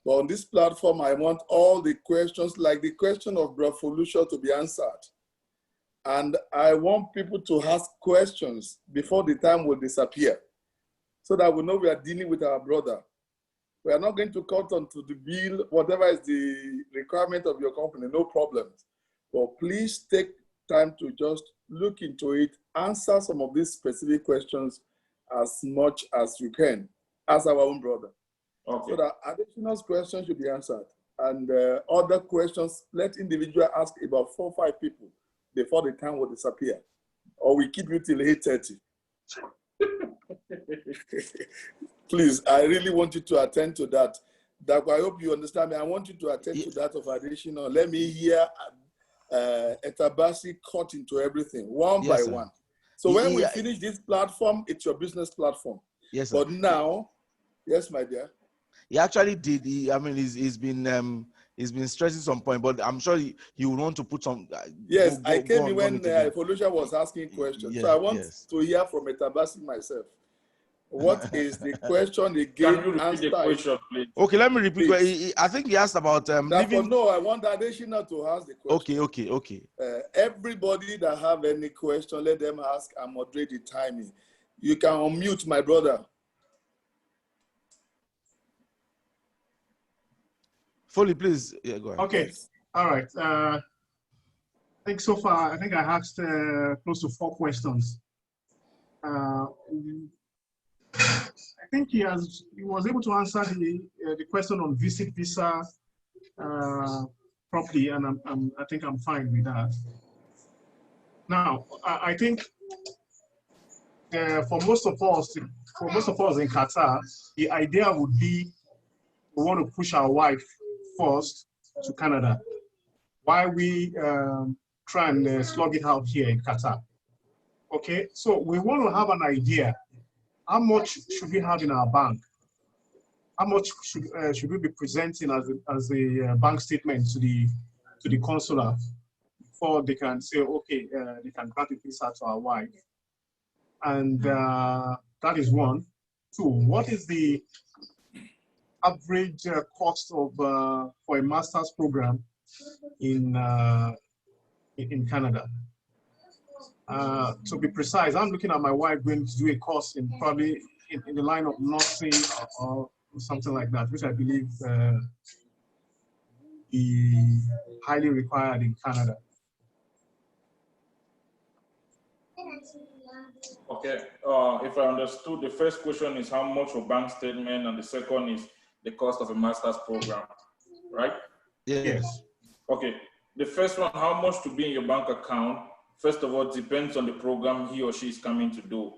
Speaker 5: But on this platform, I want all the questions, like the question of Brafolusha, to be answered. And I want people to ask questions before the time will disappear, so that we know we are dealing with our brother. We are not going to cut onto the bill, whatever is the requirement of your company, no problems. But please take time to just look into it, answer some of these specific questions as much as you can, as our own brother. Okay. So that additional questions should be answered. And other questions, let individual ask about 4 or 5 people before the time will disappear. Or we keep you till 8:30. Please, I really want you to attend to that. I hope you understand me. I want you to attend to that of additional. Let me hear Etabasi cut into everything, one by one. So when we finish this platform, it's your business platform.
Speaker 1: Yes, sir.
Speaker 5: But now, yes, my dear.
Speaker 1: He actually did. He's been stressing some point, but I'm sure he would want to put some.
Speaker 5: Yes, I came in when Evolution was asking questions.
Speaker 1: Yes,
Speaker 5: so I want to hear from Etabasi myself. What is the question again?
Speaker 3: Can you repeat the question, please?
Speaker 1: Okay, let me repeat. I think he asked about living.
Speaker 5: No, I want additional to ask the question.
Speaker 1: Okay.
Speaker 5: Everybody that have any question, let them ask and moderate the timing. You can unmute, my brother.
Speaker 1: Fully, please. Yeah, go ahead.
Speaker 4: Okay. All right. I think so far, I asked close to 4 questions. I think he was able to answer the question on visit visa properly, and I think I'm fine with that. Now, I think for most of us in Qatar, the idea would be we want to push our wife first to Canada, while we try and slug it out here in Qatar. Okay, so we want to have an idea. How much should we have in our bank? How much should we be presenting as a bank statement to the consular before they can say, okay, they can grant a visa to our wife? And that is 1. 2, what is the average cost of for a master's program in Canada? To be precise, I'm looking at my wife going to do a course in probably in the line of nursing or something like that, which I believe is highly required in Canada.
Speaker 3: Okay, if I understood, the first question is how much for bank statement, and the second is the cost of a master's program. right?
Speaker 4: Yes.
Speaker 3: Okay. The first one, how much to be in your bank account, first of all, depends on the program he or she is coming to do.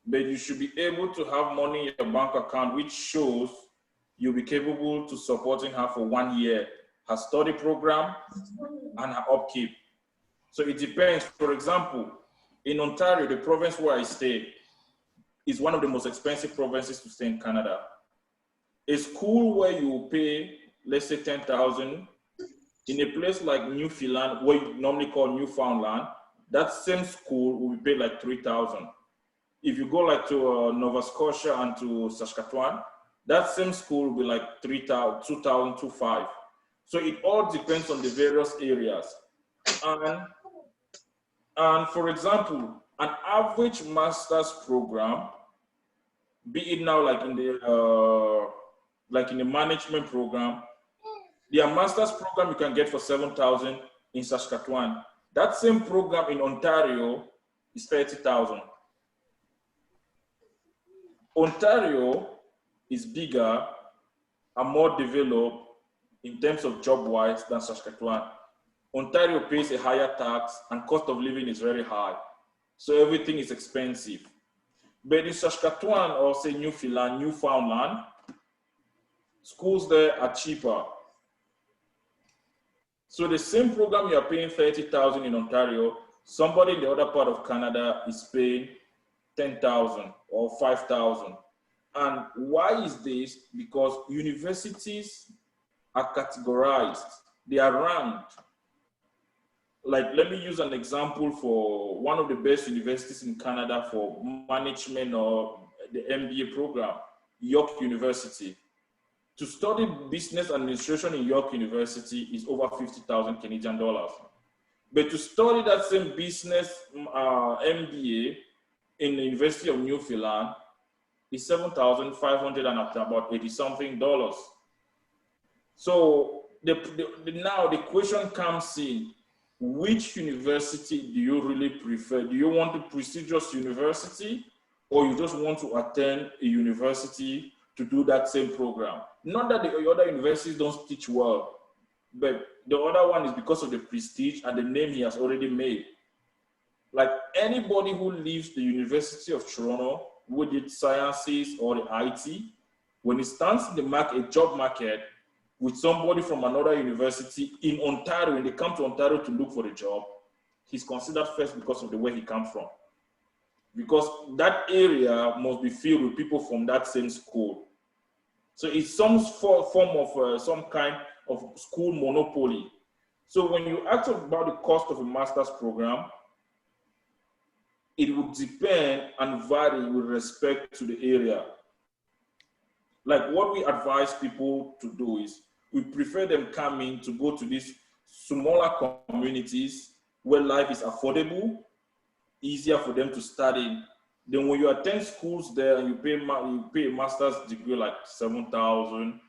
Speaker 3: But you should be able to have money in your bank account, which shows you'll be capable to supporting her for 1 year, her study program and her upkeep. So it depends. For example, in Ontario, the province where I stay, is one of the most expensive provinces to stay in Canada. A school where you pay, let's say 10,000, in a place like Newfoundland, what you normally call Newfoundland, that same school will be paid like 3,000. If you go like to Nova Scotia and to Saskatchewan, that same school will be like 3,000, 2,000, 2,500. So it all depends on the various areas. And for example, an average master's program, be it now like in the management program, their master's program you can get for 7,000 in Saskatchewan. That same program in Ontario is 30,000. Ontario is bigger and more developed in terms of job-wise than Saskatchewan. Ontario pays a higher tax and cost of living is very high. So everything is expensive. But in Saskatchewan or say Newfoundland, schools there are cheaper. So the same program you are paying 30,000 in Ontario, somebody in the other part of Canada is paying 10,000 or 5,000. And why is this? Because universities are categorized, they are ranked. Like, let me use an example for one of the best universities in Canada for management or the MBA program, York University. To study business administration in York University is over 50,000 Canadian dollars. But to study that same business MBA in the University of Newfoundland is 7,500 and about 80 something dollars. So now the question comes in, which university do you really prefer? Do you want a prestigious university or you just want to attend a university to do that same program? Not that the other universities don't teach well, but the other one is because of the prestige and the name he has already made. Like anybody who leaves the University of Toronto, who did sciences or the IT, when he stands in the market, job market, with somebody from another university in Ontario, when they come to Ontario to look for a job, he's considered first because of the way he comes from. Because that area must be filled with people from that same school. So it's some form of some kind of school monopoly. So when you ask about the cost of a master's program, it would depend and vary with respect to the area. Like what we advise people to do is we prefer them coming to go to these smaller communities where life is affordable, easier for them to study. Then when you attend schools there and you pay a master's degree like 7,000,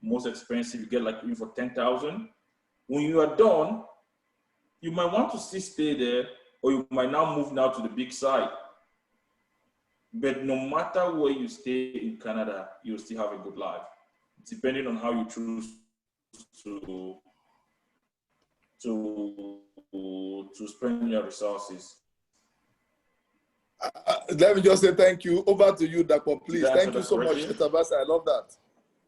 Speaker 3: most expensive, you get like even for 10,000. When you are done, you might want to still stay there or you might now move now to the big side. But no matter where you stay in Canada, you'll still have a good life, depending on how you choose to spend your resources.
Speaker 5: Let me just say thank you. Over to you, Dapo, please. Thank you so much,
Speaker 3: correctly?
Speaker 5: Tabasa. I love that.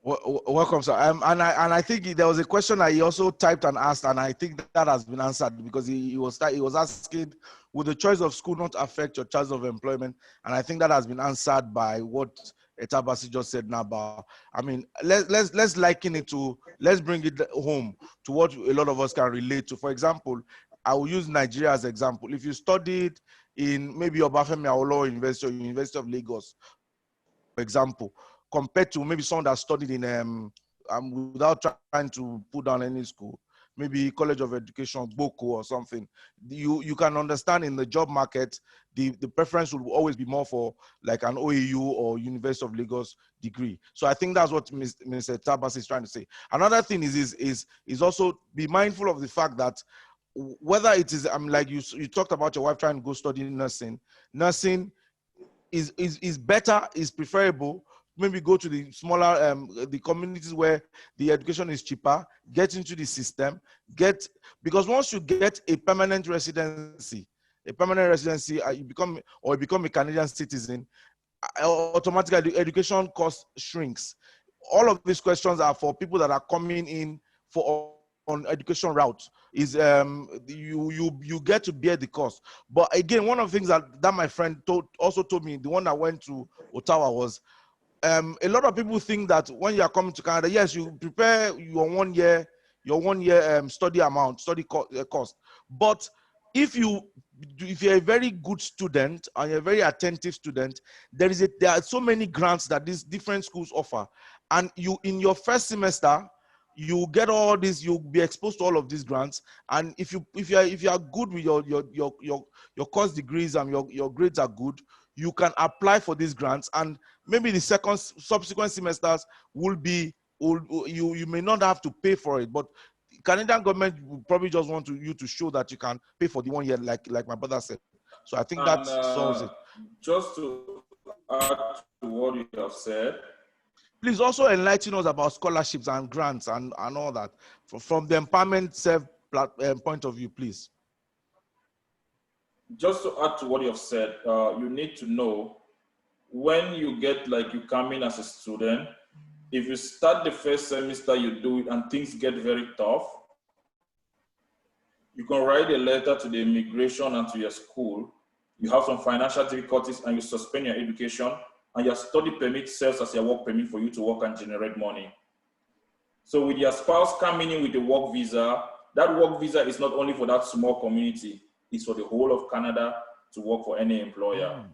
Speaker 1: Welcome, sir. And I think there was a question that he also typed and asked, and I think that has been answered because he was asking, would the choice of school not affect your choice of employment? And I think that has been answered by what Etabasi just said now about. I mean, let's liken it to, let's bring it home to what a lot of us can relate to. For example, I will use Nigeria as an example. If you studied in maybe Obafemi Awolowo University or University of Lagos, for example, compared to maybe someone that studied in, without trying to put down any school, maybe College of Education, Boko or something, you can understand in the job market, the preference will always be more for like an OAU or University of Lagos degree. So I think that's what Mr. Tabas is trying to say. Another thing is also be mindful of the fact that whether it is, like you talked about your wife trying to go study nursing is better, is preferable maybe go to the smaller, the communities where the education is cheaper, get into the system, because once you get a permanent residency, you become a Canadian citizen, automatically the education cost shrinks. All of these questions are for people that are coming in for on education route. Is you get to bear the cost. But again, one of the things that my friend also told me, the one that went to Ottawa, was a lot of people think that when you are coming to Canada, yes, you prepare your 1 year study cost. But if you're a very good student and you're a very attentive student, there are so many grants that these different schools offer, and you in your first semester you get all this, you'll be exposed to all of these grants. And if you are good with your course degrees and your grades are good, you can apply for these grants, and maybe the subsequent semesters you may not have to pay for it, but Canadian government will probably just want you to show that you can pay for the 1 year, like my brother said. So I think that solves it.
Speaker 3: Just to add to what you have said,
Speaker 1: please also enlighten us about scholarships and grants and all that from the empowerment point of view, please.
Speaker 3: Just to add to what you have said, you need to know when you come in as a student, if you start the first semester, you do it and things get very tough, you can write a letter to the immigration and to your school. You have some financial difficulties and you suspend your education, and your study permit serves as your work permit for you to work and generate money. So with your spouse coming in with a work visa, that work visa is not only for that small community, it's for the whole of Canada to work for any employer.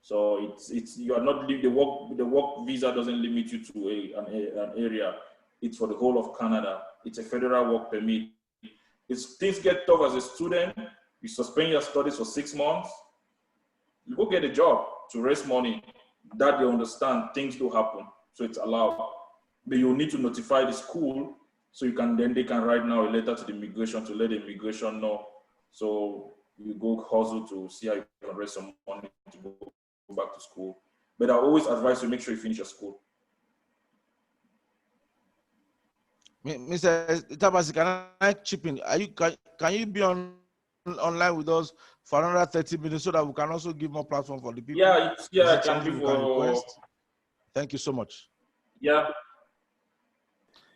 Speaker 3: So you are not the work visa doesn't limit you to an area. It's for the whole of Canada. It's a federal work permit. If things get tough as a student, you suspend your studies for 6 months, you go get a job to raise money. That they understand things do happen, so it's allowed. But you need to notify the school, so they can write now a letter to the immigration to let the immigration know. So you go hustle to see how you can raise some money to go back to school. But I always advise you make sure you finish your school.
Speaker 1: Mr. Tabasi, can I chip in? Can you be online with us for another 30 minutes so that we can also give more platform for the people?
Speaker 3: Yeah, I can give
Speaker 1: request? Thank you so much.
Speaker 3: Yeah.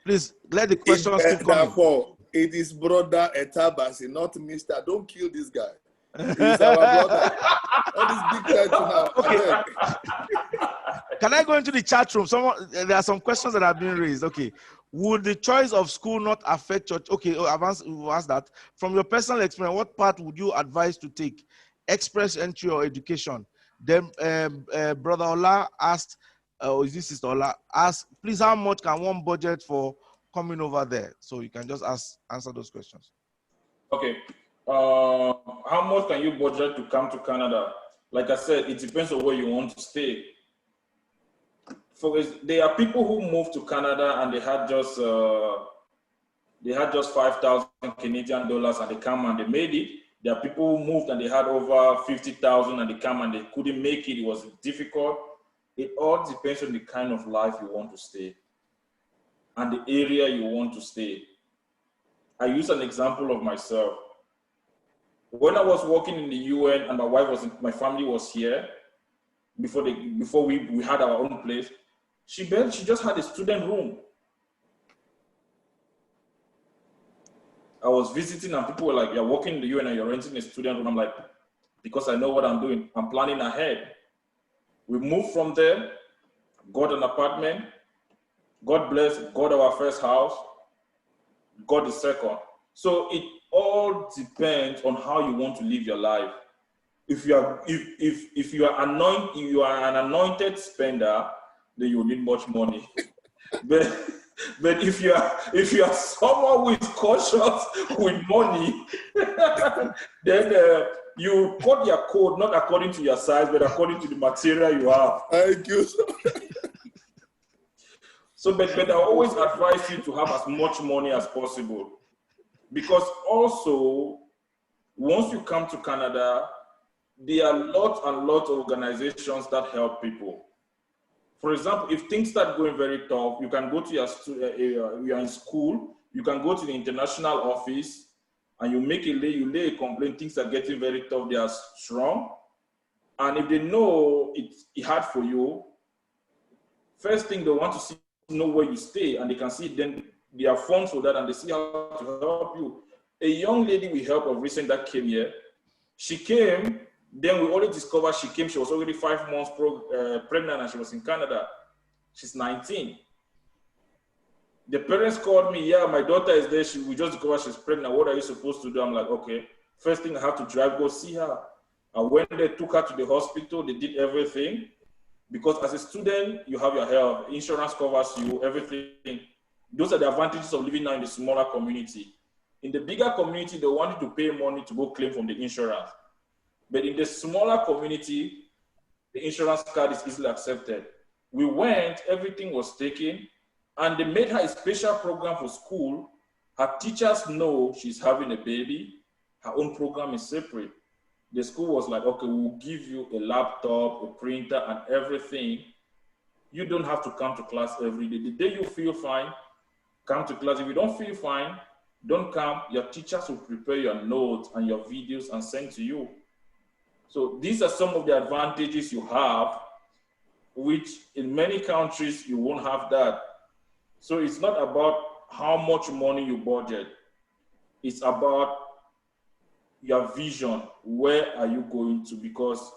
Speaker 1: Please let the questions keep coming.
Speaker 5: Therefore, it is brother Etabasi, not Mr. Don't kill this guy. He's our brother. All this big title now.
Speaker 1: Okay. Can I go into the chat room? There are some questions that have been raised. Okay. Would the choice of school not affect your... Okay, we'll ask that. From your personal experience, what part would you advise to take? Express entry or education? Then Brother Ola asked, is this Sister Ola, asked, please, how much can one budget for coming over there? So you can just answer those questions. Okay.
Speaker 3: How much can you budget to come to Canada? Like I said, it depends on where you want to stay. There are people who moved to Canada and they had just 5,000 Canadian dollars and they come and they made it. There are people who moved and they had over 50,000 and they come and they couldn't make it. It was difficult. It all depends on the kind of life you want to stay and the area you want to stay. I use an example of myself. When I was working in the UN and my family was here, before we had our own place, she just had a student room. I was visiting and people were like, you're working in the UN and you're renting a student room. I'm like, because I know what I'm doing, I'm planning ahead. We moved from there, got an apartment, God bless, got our first house, got the second. So it all depends on how you want to live your life. If you are an anointed spender, then you need much money. but if you are someone who is cautious with money, then you cut your code not according to your size, but according to the material you have.
Speaker 5: Thank you.
Speaker 3: But I always advise you to have as much money as possible, because also once you come to Canada, there are lots and lots of organizations that help people. For example, if things start going very tough, you can go to you're in school, you can go to the international office and you lay a complaint, things are getting very tough, they are strong. And if they know it's hard for you, first thing they want to know where you stay, and they can see then there are funds for that, and they see how to help you. A young lady we helped of recent that came here, she came, then we only discovered she was already 5 months pregnant, and she was in Canada. She's 19. The parents called me, yeah, my daughter is there, we just discovered she's pregnant, what are you supposed to do? I'm like, okay, first thing I have to drive, go see her. And when they took her to the hospital, they did everything. Because as a student, you have your health, insurance covers you, everything. Those are the advantages of living now in the smaller community. In the bigger community, they want you to pay money to go claim from the insurance. But in the smaller community, the insurance card is easily accepted. We went, everything was taken, and they made her a special program for school. Her teachers know she's having a baby. Her own program is separate. The school was like, okay, we'll give you a laptop, a printer, and everything. You don't have to come to class every day. The day you feel fine, come to class. If you don't feel fine, don't come. Your teachers will prepare your notes and your videos and send to you. So these are some of the advantages you have, which in many countries, you won't have that. So it's not about how much money you budget. It's about your vision. Where are you going to? Because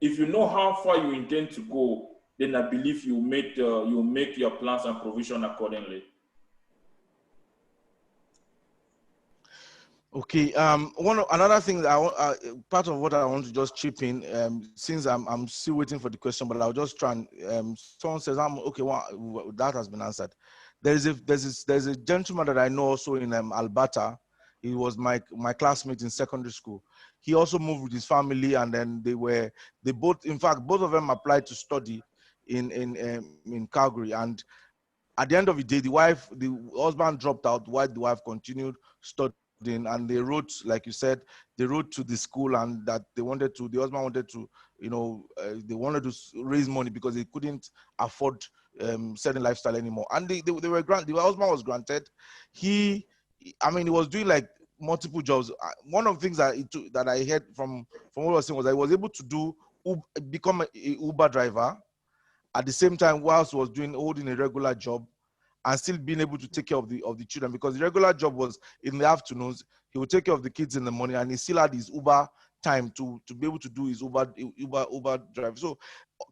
Speaker 3: if you know how far you intend to go, then I believe you'll make your plans and provision accordingly.
Speaker 1: Okay. Another thing that part of what I want to just chip in, since I'm still waiting for the question, but I'll just try and someone says okay. Well, that has been answered. There's a gentleman that I know also in Alberta. He was my classmate in secondary school. He also moved with his family, and then both of them applied to study in Calgary. And at the end of the day, the husband dropped out while the wife continued studying. And they wrote, like you said, they wrote to the school, and that the husband wanted to, they wanted to raise money because they couldn't afford certain lifestyle anymore. And the husband was granted. He was doing like multiple jobs. One of the things that I heard from what I was saying was that he was able to become a Uber driver at the same time whilst he was holding a regular job, and still being able to take care of the children, because the regular job was in the afternoons. He would take care of the kids in the morning, and he still had his Uber time to be able to do his Uber drive. So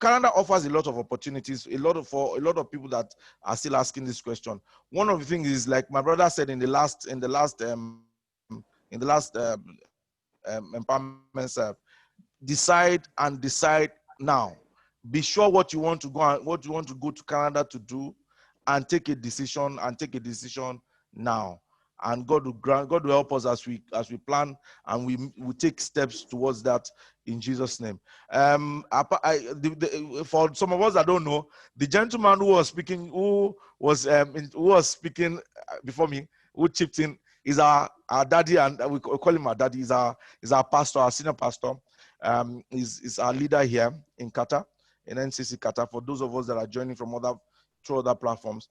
Speaker 1: Canada offers a lot of opportunities, for a lot of people that are still asking this question. One of the things is, like my brother said in the last empowerment serve, decide now. Be sure what you want to go to Canada to do, and take a decision now. And God will help us as we plan, and we take steps towards that in Jesus' name. For some of us that don't know, the gentleman who was speaking before me, who chipped in, is our daddy, and we call him our daddy. He's our pastor, our senior pastor. Is our leader here in Qatar, in NCC Qatar. For those of us that are joining from through other platforms,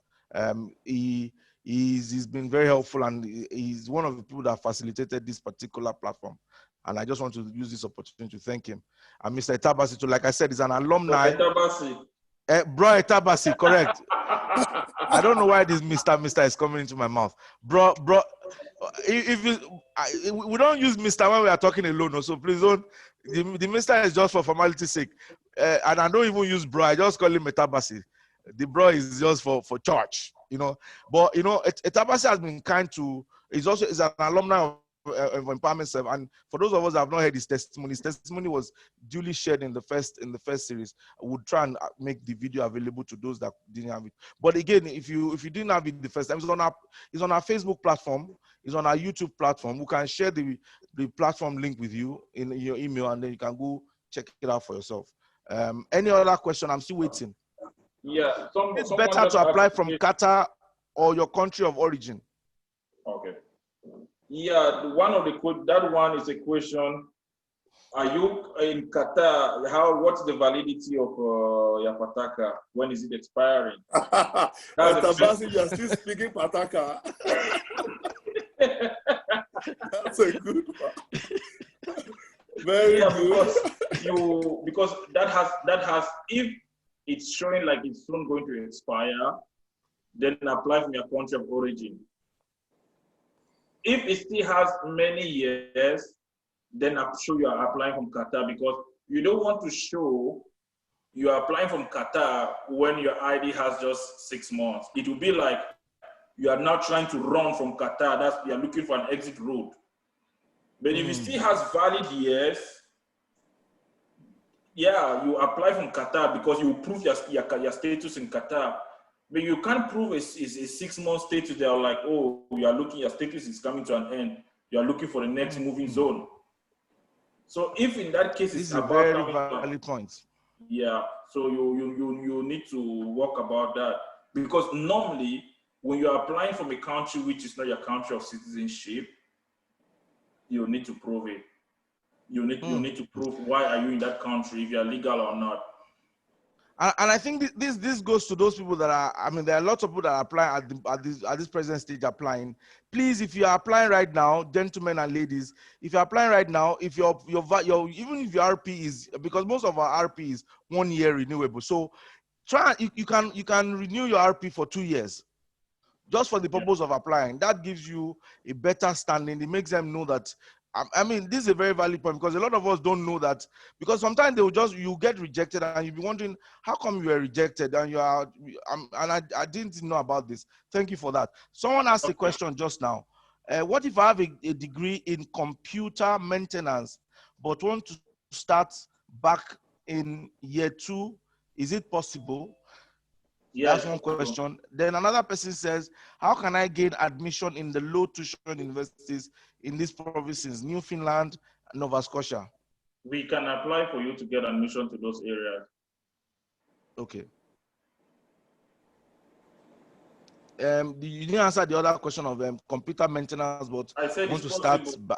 Speaker 1: he's been very helpful, and he's one of the people that facilitated this particular platform. And I just want to use this opportunity to thank him. And Mr. Etabasi, too, like I said, is an alumni. Bro Etabasi, correct. I don't know why this Mr. is coming into my mouth. Bro, we don't use Mr. when we are talking alone, so please don't. The Mr. is just for formality's sake. And I don't even use bro, I just call him Etabasi. The bro is just for church, But Etabasi has been kind to. Is an alumni of Empowerment Serve, and for those of us that have not heard his testimony was duly shared in the first series. I would try and make the video available to those that didn't have it. But again, if you didn't have it the first time, it's on our Facebook platform, it's on our YouTube platform. We can share the platform link with you in your email, and then you can go check it out for yourself. Any other question? I'm still waiting.
Speaker 3: Yeah,
Speaker 1: it's better to apply from Qatar or your country of origin.
Speaker 3: Okay. Yeah, that one is a question. Are you in Qatar? What's the validity of your Pataka? When is it expiring? That's the first.
Speaker 5: Tabasi, you are still speaking Pataka. That's a good one. Very good.
Speaker 3: Because that has if it's showing like it's soon going to expire, then apply from your country of origin. If it still has many years, then I'm sure you are applying from Qatar, because you don't want to show you are applying from Qatar when your ID has just 6 months. It will be like you are now trying to run from Qatar. You are looking for an exit road. But if it still has valid years, yeah, you apply from Qatar because you prove your status in Qatar. But you can't prove a 6 month status. They are like, oh, your status is coming to an end. You are looking for the next moving zone. So if in that case it's about
Speaker 1: very valid point.
Speaker 3: Yeah, so you need to work about that, because normally when you're applying from a country which is not your country of citizenship, you need to prove it. You need to prove why are you in that country, if you're legal or not.
Speaker 1: And I think this goes to those people that are, I mean, there are lots of people that are applying at this present stage applying. Please, if you are applying right now, gentlemen and ladies, if you're applying right now, if your even if your RP is, because most of our RP is 1 year renewable, so you can renew your RP for 2 years, just for the purpose of applying. That gives you a better standing. It makes them know that. I mean, this is a very valid point, because a lot of us don't know that, because sometimes they will you get rejected and you'll be wondering, how come you were rejected? And I didn't know about this. Thank you for that. Someone asked a question just now. What if I have a degree in computer maintenance, but want to start back in year 2? Is it possible?
Speaker 3: Yes.
Speaker 1: That's one question. Then another person says, how can I gain admission in the low tuition universities in these provinces, Newfoundland, Nova Scotia?
Speaker 3: We can apply for you to get admission to those areas.
Speaker 1: Okay. You didn't answer the other question of computer maintenance, but
Speaker 3: I said
Speaker 1: want to
Speaker 3: possible.
Speaker 1: start back.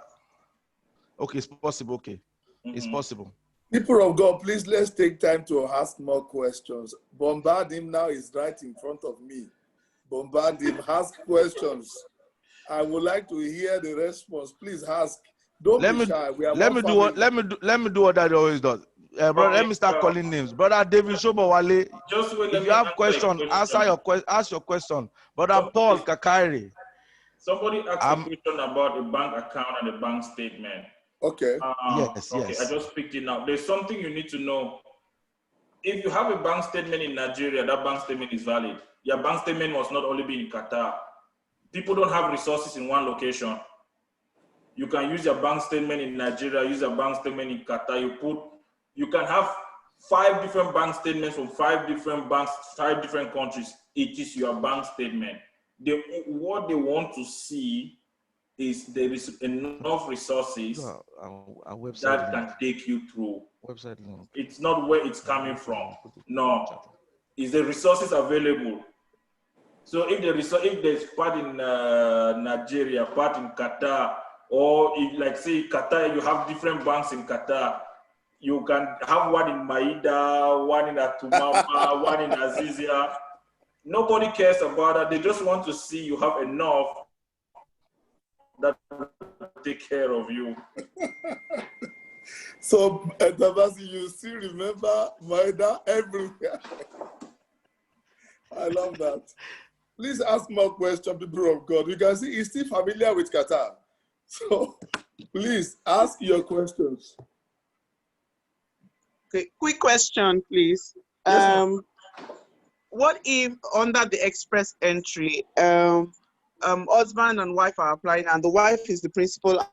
Speaker 1: Okay, it's possible. Okay, it's possible.
Speaker 5: People of God, please let's take time to ask more questions. Bombard him now, is right in front of me. Bombard him, ask questions. I would like to hear the response. Please ask. Don't be shy.
Speaker 1: Let me do what I always do. Brother,
Speaker 3: Okay,
Speaker 1: let me start calling names. Brother David Shobowale.
Speaker 3: Just wait,
Speaker 1: if you have question, ask your question. Brother Paul Kakari.
Speaker 3: Somebody asked a question about a bank account and a bank statement.
Speaker 5: Okay.
Speaker 1: Yes.
Speaker 3: I just picked it up. There's something you need to know. If you have a bank statement in Nigeria, that bank statement is valid. Your bank statement must not only be in Qatar. People don't have resources in one location. You can use your bank statement in Nigeria, use your bank statement in Qatar. You can have 5 different bank statements from 5 different banks, 5 different countries. It is your bank statement. What they want to see is there is enough resources that can take you through.
Speaker 1: Website link.
Speaker 3: It's not where it's coming from. No, is the resources available? So if there's part in Nigeria, part in Qatar, or if, like say Qatar, you have different banks in Qatar. You can have one in Maida, one in Atumama, one in Azizia. Nobody cares about that. They just want to see you have enough that will take care of you.
Speaker 5: So, Tabasi, you still remember Maida everywhere. I love that. Please ask more questions, people of God. You can see he's still familiar with Qatar. So, please ask your questions.
Speaker 6: Okay, quick question, please.
Speaker 5: Yes,
Speaker 6: what if under the express entry, husband and wife are applying and the wife is the principal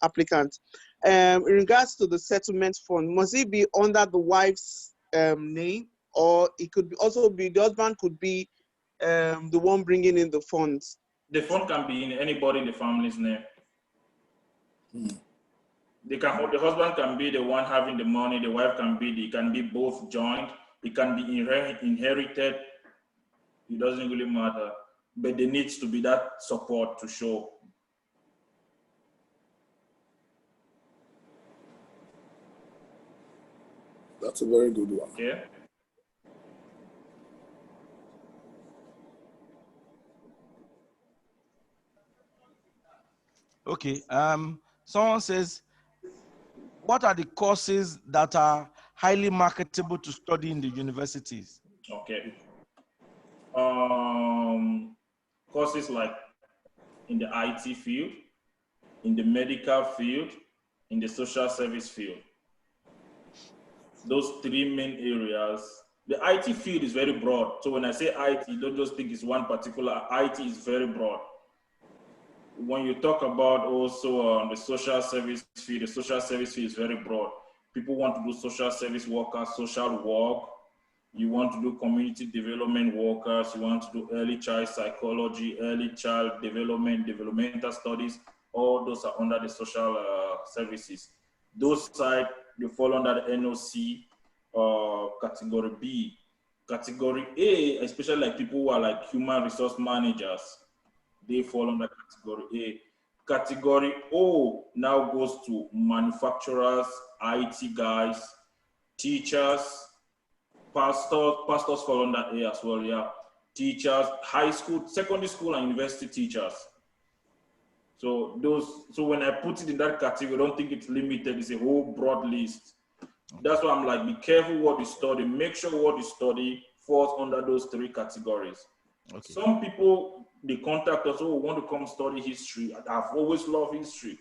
Speaker 6: applicant? In regards to the settlement fund, must it be under the wife's name, or it could also be the husband could be the one bringing in the funds?
Speaker 3: The fund can be in anybody in the family's name. The husband can be the one having the money, the wife can be both joint, it can be inherited. It doesn't really matter, but there needs to be that support to show.
Speaker 5: That's a very good one.
Speaker 3: Yeah.
Speaker 1: Okay. Someone says, what are the courses that are highly marketable to study in the universities?
Speaker 3: Okay. Courses like in the IT field, in the medical field, in the social service field. Those three main areas. The IT field is very broad. So when I say IT, don't just think it's one particular. IT is very broad. When you talk about also the social service field, the social service field is very broad. People want to do social service workers, social work. You want to do community development workers. You want to do early child psychology, early child development, developmental studies. All those are under the social services. Those sides, they fall under the NOC category B. Category A, especially like people who are like human resource managers, they fall under category A. Category O now goes to manufacturers, IT guys, teachers, pastors fall under A as well, yeah. Teachers, high school, secondary school and university teachers. So when I put it in that category, I don't think it's limited, it's a whole broad list. That's why I'm like, be careful what you study, make sure what you study falls under those three categories. Okay. Some people, they contact us, oh, we want to come study history. I've always loved history.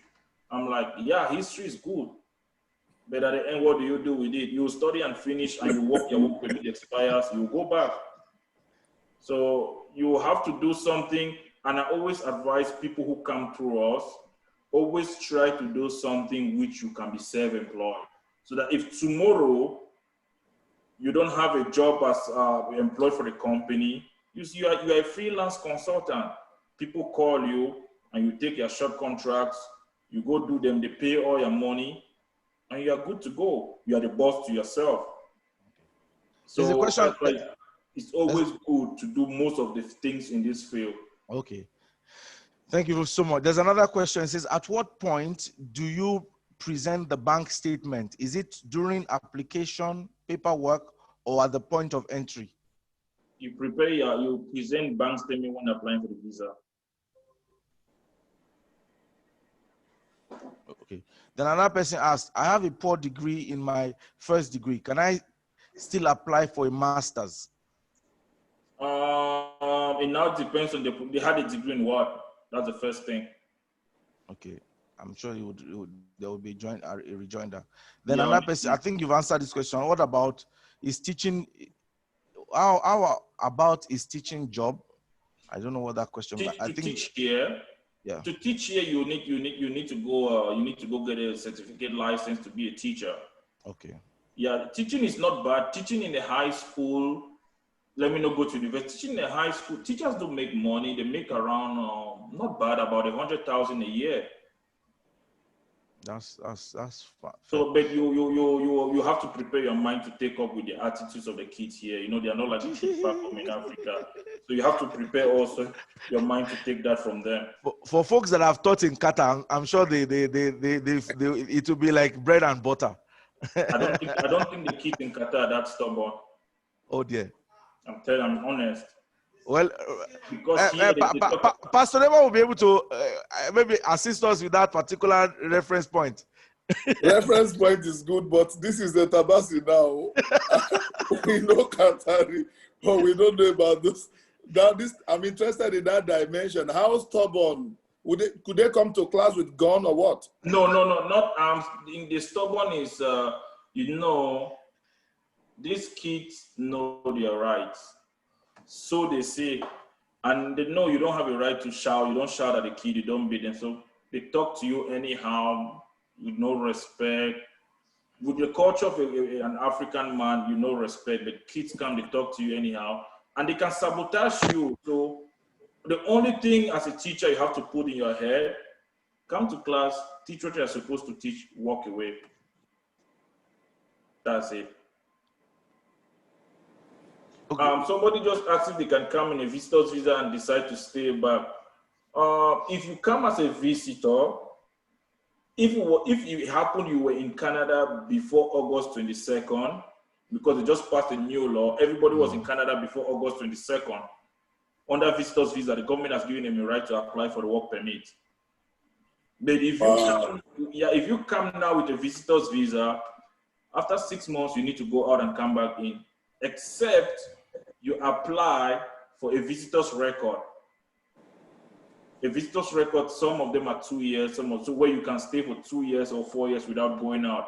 Speaker 3: I'm like, yeah, history is good. But at the end, what do you do with it? You study and finish and you work, your work permit expires, you go back. So you have to do something. And I always advise people who come through us, always try to do something which you can be self-employed. So that if tomorrow you don't have a job as employed for the company, you are a freelance consultant. People call you and you take your short contracts, you go do them, they pay all your money, and you are good to go. You are the boss to yourself. So
Speaker 1: there's a question,
Speaker 3: it's always good to do most of the things in this field.
Speaker 1: Okay. Thank you so much. There's another question. It says, at what point do you present the bank statement? Is it during application, paperwork, or at the point of entry?
Speaker 3: You prepare you present bank statement when applying for the visa.
Speaker 1: Okay. Then another person asked, I have a poor degree in my first degree. Can I still apply for a master's?
Speaker 3: It now depends on they had a degree in what? That's the first thing.
Speaker 1: Okay. I'm sure there will be a rejoinder. Then another person, I think you've answered this question. What about is teaching? How about is teaching job? I don't know what that question. I think
Speaker 3: teach here.
Speaker 1: Yeah.
Speaker 3: To teach here, you need to go get a certificate license to be a teacher.
Speaker 1: Okay.
Speaker 3: Yeah, teaching is not bad. Teaching in the high school. Let me not go to university. Teaching in the high school, teachers do make money. They make around not bad, about 100,000 a year.
Speaker 1: That's fine.
Speaker 3: So, but you have to prepare your mind to take up with the attitudes of the kids here. You know, they are not like the kids back home in Africa. So you have to prepare also your mind to take that from them.
Speaker 1: For folks that have taught in Qatar, I'm sure it will be like bread and butter.
Speaker 3: I don't think the kids in Qatar are that stubborn.
Speaker 1: Oh dear.
Speaker 3: I'm honest.
Speaker 1: Well,
Speaker 3: because
Speaker 1: Pastor Neva will be able to maybe assist us with that particular reference point.
Speaker 5: Reference point is good, but this is the Tabasi now. We know Qatari, but we don't know about this. I'm interested in that dimension. How stubborn? Could they come to class with gun or what?
Speaker 3: No, not arms. In the stubborn is, these kids know their rights. So they say, and they know you don't have a right to shout. You don't shout at the kid. You don't beat them. So they talk to you anyhow with no respect. With the culture of an African man, you know respect. But kids come, they talk to you anyhow, and they can sabotage you. So the only thing as a teacher you have to put in your head: come to class, teach what you're supposed to teach, walk away. That's it. Okay. Somebody just asked if they can come in a visitor's visa and decide to stay back. If you come as a visitor, if it happened you were in Canada before August 22nd, because they just passed a new law, everybody was in Canada before August 22nd. Under visitors visa, the government has given them a right to apply for the work permit. But if you come now with a visitor's visa, after 6 months, you need to go out and come back in, except you apply for a visitor's record. A visitor's record, some of them are 2 years, some of where you can stay for 2 years or 4 years without going out.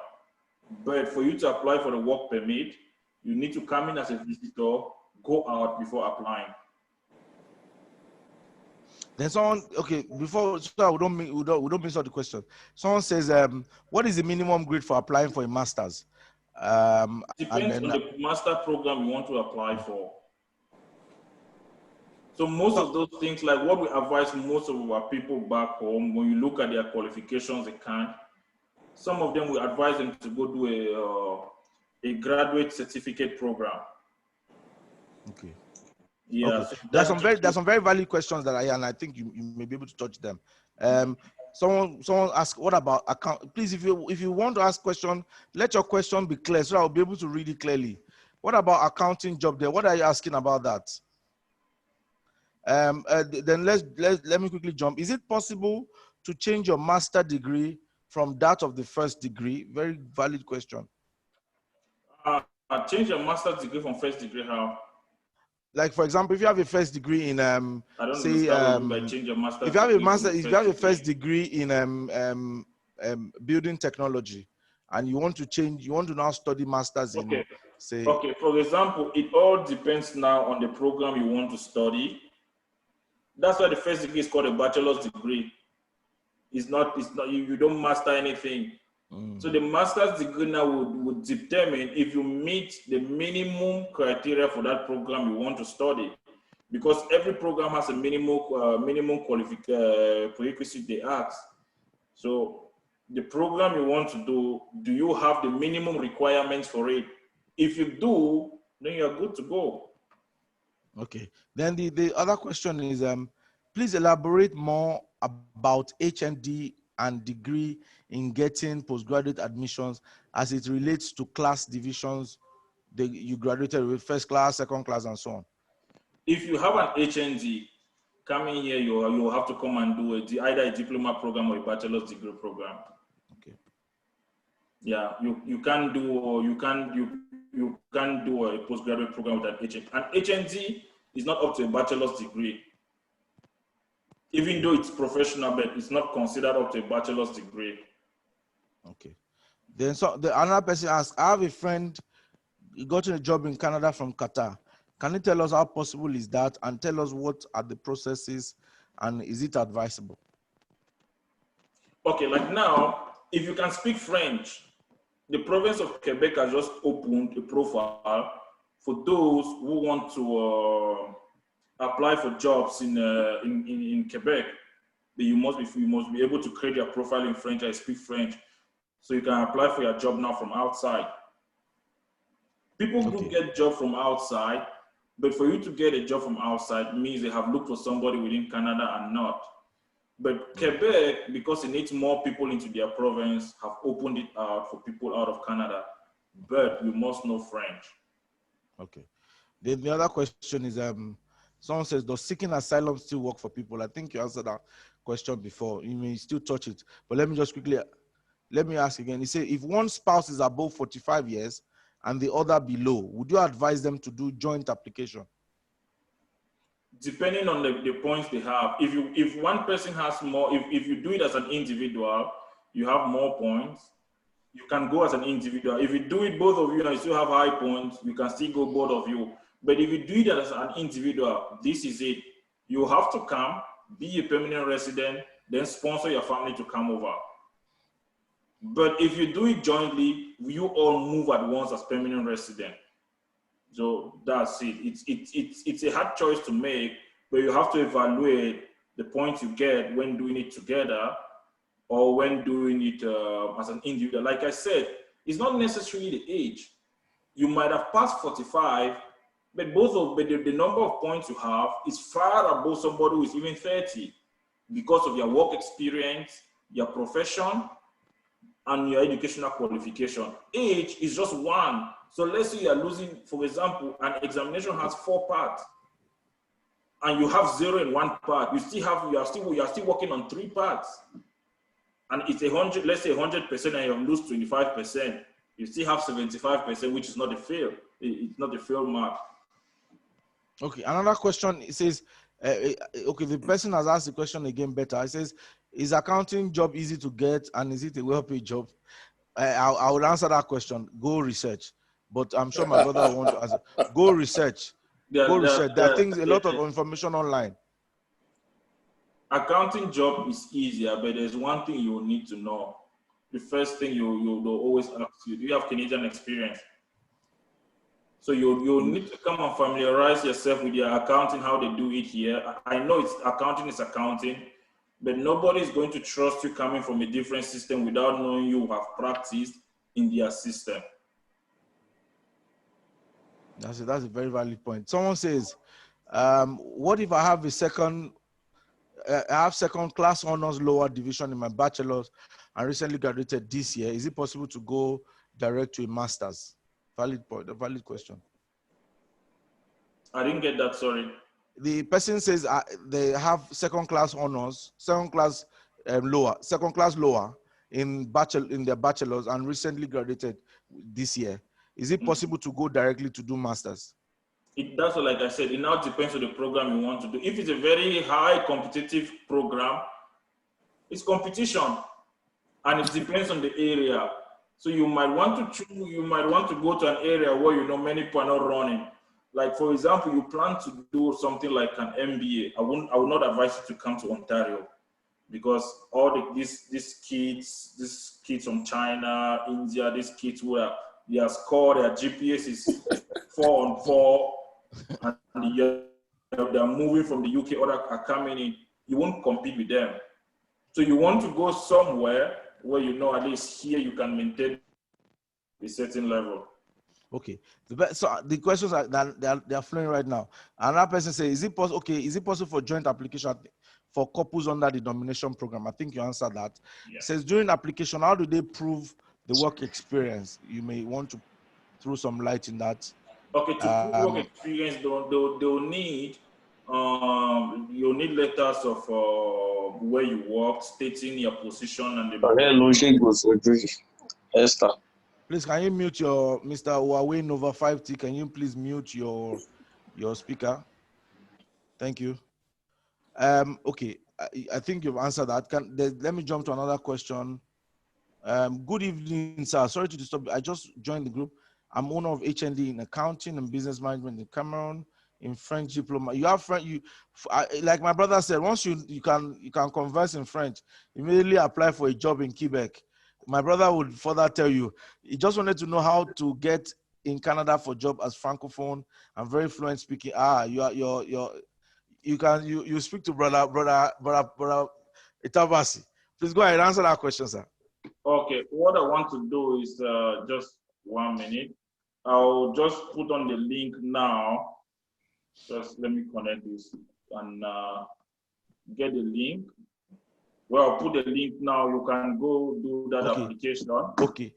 Speaker 3: But for you to apply for the work permit, you need to come in as a visitor, go out before applying.
Speaker 1: Then someone, okay, before, so we don't miss out the question. Someone says, what is the minimum grade for applying for a master's?
Speaker 3: Depends on the master program you want to apply for. So most of those things, like what we advise most of our people back home, when you look at their qualifications, they can't. Some of them we advise them to go do a graduate certificate program.
Speaker 1: Okay.
Speaker 3: Yeah.
Speaker 1: Okay.
Speaker 3: So
Speaker 1: there's some very valid questions that I think you may be able to touch them. Someone asked, what about account? Please, if you want to ask question, let your question be clear so I'll be able to read it clearly. What about accounting job there? What are you asking about that? Then let me quickly jump. Is it possible to change your master degree from that of the first degree? Very valid question.
Speaker 3: Change your master's degree from first degree how?
Speaker 1: Like for example, if you have a first degree in
Speaker 3: I don't
Speaker 1: say
Speaker 3: change your master's
Speaker 1: if you have a master,
Speaker 3: degree
Speaker 1: if you have a first degree in building technology, and you want to now study masters in say.
Speaker 3: Okay, for example, it all depends now on the program you want to study. That's why the first degree is called a bachelor's degree. It's not you don't master anything. So the master's degree now would determine if you meet the minimum criteria for that program you want to study, because every program has a minimum prerequisite they ask. So the program you want to do you have the minimum requirements for it? If you do, then you're good to go.
Speaker 1: Okay. Then the other question is, please elaborate more about HND and degree in getting postgraduate admissions as it relates to class divisions you graduated with, first class, second class, and so on.
Speaker 3: If you have an HND, coming here, you have to come and do either a diploma program or a bachelor's degree program.
Speaker 1: Okay.
Speaker 3: Yeah, you can do a postgraduate program with an HND. An HND is not up to a bachelor's degree. Even though it's professional, but it's not considered up to a bachelor's degree.
Speaker 1: Okay. Then another person asked, I have a friend, he got a job in Canada from Qatar. Can you tell us how possible is that, and tell us what are the processes and is it advisable?
Speaker 3: Okay, like now, if you can speak French, the province of Quebec has just opened a profile for those who want to apply for jobs in Quebec. You must be able to create your profile in French and speak French, so you can apply for your job now from outside. People do get job from outside, but for you to get a job from outside means they have looked for somebody within Canada and not. But Quebec, because it needs more people into their province, have opened it out for people out of Canada, but you must know French.
Speaker 1: Okay. Then the other question is, someone says, does seeking asylum still work for people? I think you answered that question before. You may still touch it, but let me ask again. He said, if one spouse is above 45 years and the other below, would you advise them to do joint application?
Speaker 3: Depending on the points they have. If one person has more, if you do it as an individual, you have more points. You can go as an individual. If you do it both of you and you still have high points, you can still go both of you. But if you do it as an individual, this is it. You have to come, be a permanent resident, then sponsor your family to come over. But if you do it jointly, you all move at once as permanent resident. So that's it. It's a hard choice to make, but you have to evaluate the points you get when doing it together or when doing it as an individual. Like I said, it's not necessarily the age. You might have passed 45, but the number of points you have is far above somebody who is even 30 because of your work experience, your profession, and your educational qualification. Age is just one. So let's say you are losing, for example, an examination has 4 parts, and you have 0 in 1 part. You are still working on 3 parts, and it's 100. Let's say 100%, and you lose 25%. You still have 75%, which is not a fail. It's not a fail mark.
Speaker 1: Okay, another question. It says, okay, the person has asked the question again better. It says, is accounting job easy to get, and is it a well-paid job? I would answer that question. Go research. But I'm sure my brother will want to answer. Go research. Go research. There are things, a lot of information online.
Speaker 3: Accounting job is easier, but there's one thing you will need to know. The first thing you'll always ask you, do you have Canadian experience? So you'll need to come and familiarize yourself with your accounting, how they do it here. I know accounting is accounting, but nobody is going to trust you coming from a different system without knowing you have practiced in their system.
Speaker 1: That's a very valid point. Someone says, what if I have second class honors lower division in my bachelor's and recently graduated this year? Is it possible to go direct to a master's? Valid point, a valid question.
Speaker 3: I didn't get that, sorry.
Speaker 1: The person says they have second class honors, second class lower in their bachelor's and recently graduated this year. Is it possible to go directly to do masters?
Speaker 3: That's what, like I said, it now depends on the program you want to do. If it's a very high competitive program, it's competition, and it depends on the area. So you might want to go to an area where you know many people are not running. Like, for example, you plan to do something like an MBA. I would not advise you to come to Ontario, because all these kids from China, India, these kids who are their score, their GPS is 4 on 4, and they're moving from the UK, others are coming in. You won't compete with them. So you want to go somewhere where you know at least here you can maintain a certain level.
Speaker 1: Okay. So the questions are they are flowing right now. Another person says, is it possible for joint application for couples under the nomination program? I think you answered that.
Speaker 3: Yeah.
Speaker 1: It says during application, how do they prove the work experience? You may want to throw some light in that.
Speaker 3: Okay, to prove work experience, they'll need you'll need letters of where you work, stating your position and the.
Speaker 7: Esther.
Speaker 1: Please, can you mute your Mr. Huawei Nova 5T? Can you please mute your speaker? Thank you. Okay, I think you've answered that. Let me jump to another question. Good evening, sir. Sorry to disturb you. I just joined the group. I'm owner of HND in accounting and business management in Cameroon, in French diploma. You have French. Like my brother said, once you can converse in French, immediately apply for a job in Quebec. My brother would further tell you, he just wanted to know how to get in Canada for job as francophone and very fluent speaking. You speak to brother Itabasi. Please go ahead and answer that question, sir.
Speaker 3: Okay, what I want to do is just 1 minute. I'll just put on the link now. Just let me connect this and get the link. Well, I'll put the link now. You can go do that application.
Speaker 1: Okay.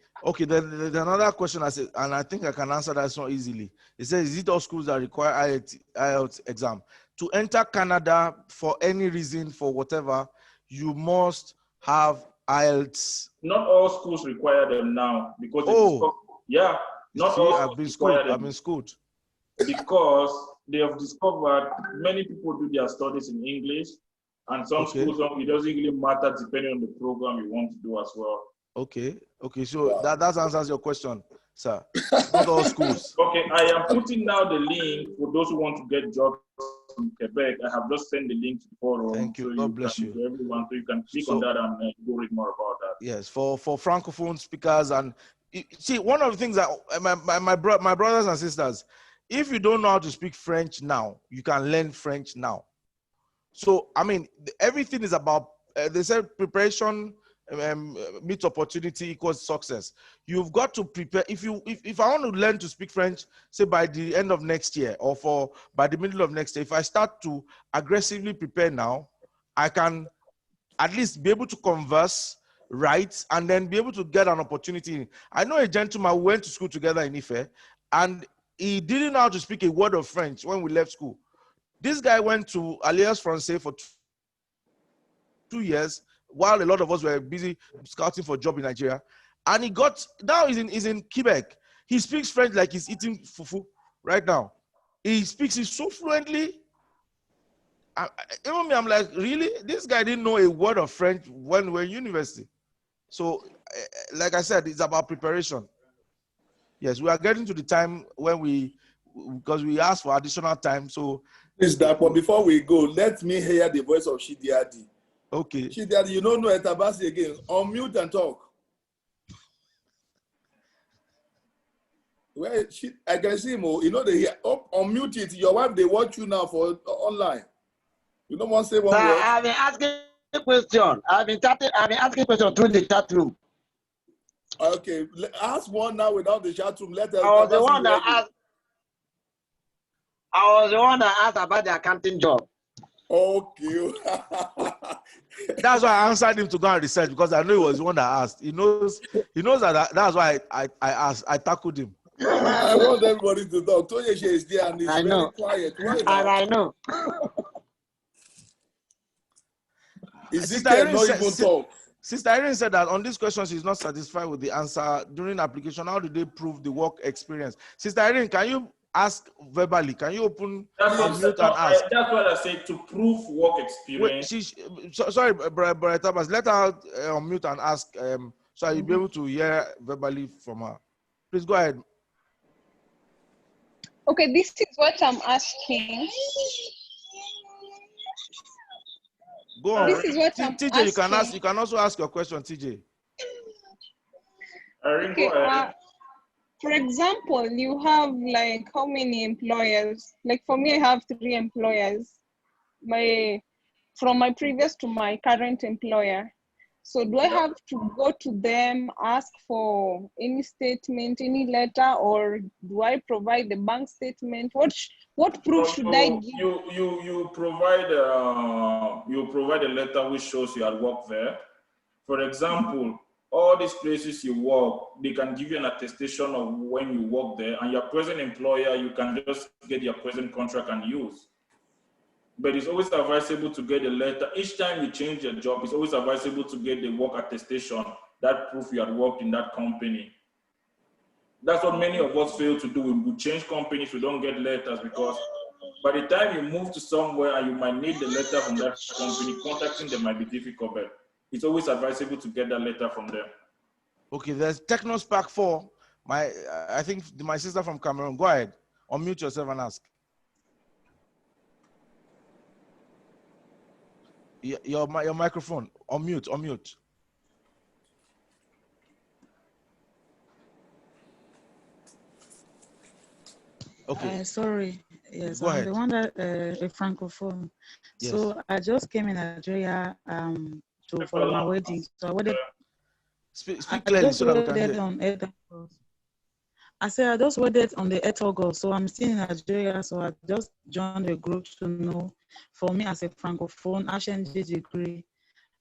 Speaker 1: Then another question I said, and I think I can answer that so easily. It says, is it all schools that require IELTS exam? To enter Canada for any reason, for whatever, you must have IELTS.
Speaker 3: Not all schools require them now because not all schools require them.
Speaker 1: I've been schooled.
Speaker 3: Because they have discovered many people do their studies in English, and some schools it doesn't really matter depending on the program you want to do as well.
Speaker 1: Okay. So that answers your question, sir. Not all schools.
Speaker 3: Okay, I am putting now the link for those who want to get jobs in Quebec. I have just sent the link to the forum.
Speaker 1: Thank you.
Speaker 3: So
Speaker 1: God bless you.
Speaker 3: To everyone, so you can click on that and go read more about that.
Speaker 1: Yes, for francophone speakers, and see, one of the things that my brothers and sisters, if you don't know how to speak French now, you can learn French now. So I mean, everything is about. They say preparation meets opportunity equals success. You've got to prepare. If I want to learn to speak French, say by the end of next year or by the middle of next year, if I start to aggressively prepare now, I can at least be able to converse, right, and then be able to get an opportunity. I know a gentleman who went to school together in Ife, and he didn't know how to speak a word of French when we left school. This guy went to Alliance Francaise for 2 years while a lot of us were busy scouting for a job in Nigeria. And he got, now he's in Quebec. He speaks French like he's eating fufu right now. He speaks it so fluently. Even me, I'm like, really? This guy didn't know a word of French when we were in university. So, like I said, it's about preparation. Yes, we are getting to the time when because we asked for additional time. So,
Speaker 5: Please, Dapo, before we go, let me hear the voice of Shidiadi.
Speaker 1: Okay.
Speaker 5: Shidiadi, you don't know Etabasi again. Unmute and talk. Well, I can see him. You know, they hear. Oh, unmute it. Your wife, they watch you now for online. You don't want to say one word?
Speaker 7: I've been asking a question. I've been asking questions through the chat room.
Speaker 5: Okay, ask one now without the chat room. Let us.
Speaker 7: I was the one that asked about the accounting job.
Speaker 5: Okay.
Speaker 1: That's why I answered him to go and research, because I know he was the one that asked. He knows that. That's why I asked. I tackled him.
Speaker 5: I want everybody to talk. Toyeshe is there and he's very quiet. Why
Speaker 7: And I know.
Speaker 5: Sister
Speaker 1: Irene said that on this question she's not satisfied with the answer during application. How do they prove the work experience? Sister Irene, can you ask verbally? Can you open mute and ask?
Speaker 3: That's what I said, to prove work experience.
Speaker 1: Wait, sorry, Brother Tabas, let her unmute and ask, so you'll be able to hear verbally from her. Please go ahead.
Speaker 8: Okay, this is what I'm asking.
Speaker 1: Go on.
Speaker 8: This is what I'm
Speaker 1: TJ,
Speaker 8: asking.
Speaker 1: you can also ask your question, TJ.
Speaker 8: Okay, for example, you have like how many employers? Like for me, I have 3 employers. From my previous to my current employer. So do I have to go to them, ask for any statement, any letter, or do I provide the bank statement? What proof should I give?
Speaker 3: You provide a letter which shows you had worked there. For example, all these places you work, they can give you an attestation of when you work there, and your present employer, you can just get your present contract and use. But it's always advisable to get a letter. Each time you change your job, it's always advisable to get the work attestation, that proof you had worked in that company. That's what many of us fail to do. We change companies, we don't get letters, because by the time you move to somewhere and you might need the letter from that company, contacting them might be difficult, but it's always advisable to get that letter from them.
Speaker 1: Okay, there's TechnoSpark 4. I think my sister from Cameroon. Go ahead, unmute yourself and ask. Your microphone, unmute. Okay.
Speaker 9: Sorry. Yes,
Speaker 1: Go
Speaker 9: I'm
Speaker 1: ahead.
Speaker 9: the one that a francophone.
Speaker 1: Yes.
Speaker 9: So I just came in Nigeria for my wedding. So I waited.
Speaker 1: Speak clearly so that we can hear.
Speaker 9: I said I just waited on the 8th August. So I'm still in Nigeria. So I just joined the group to know. For me as a francophone, HND degree,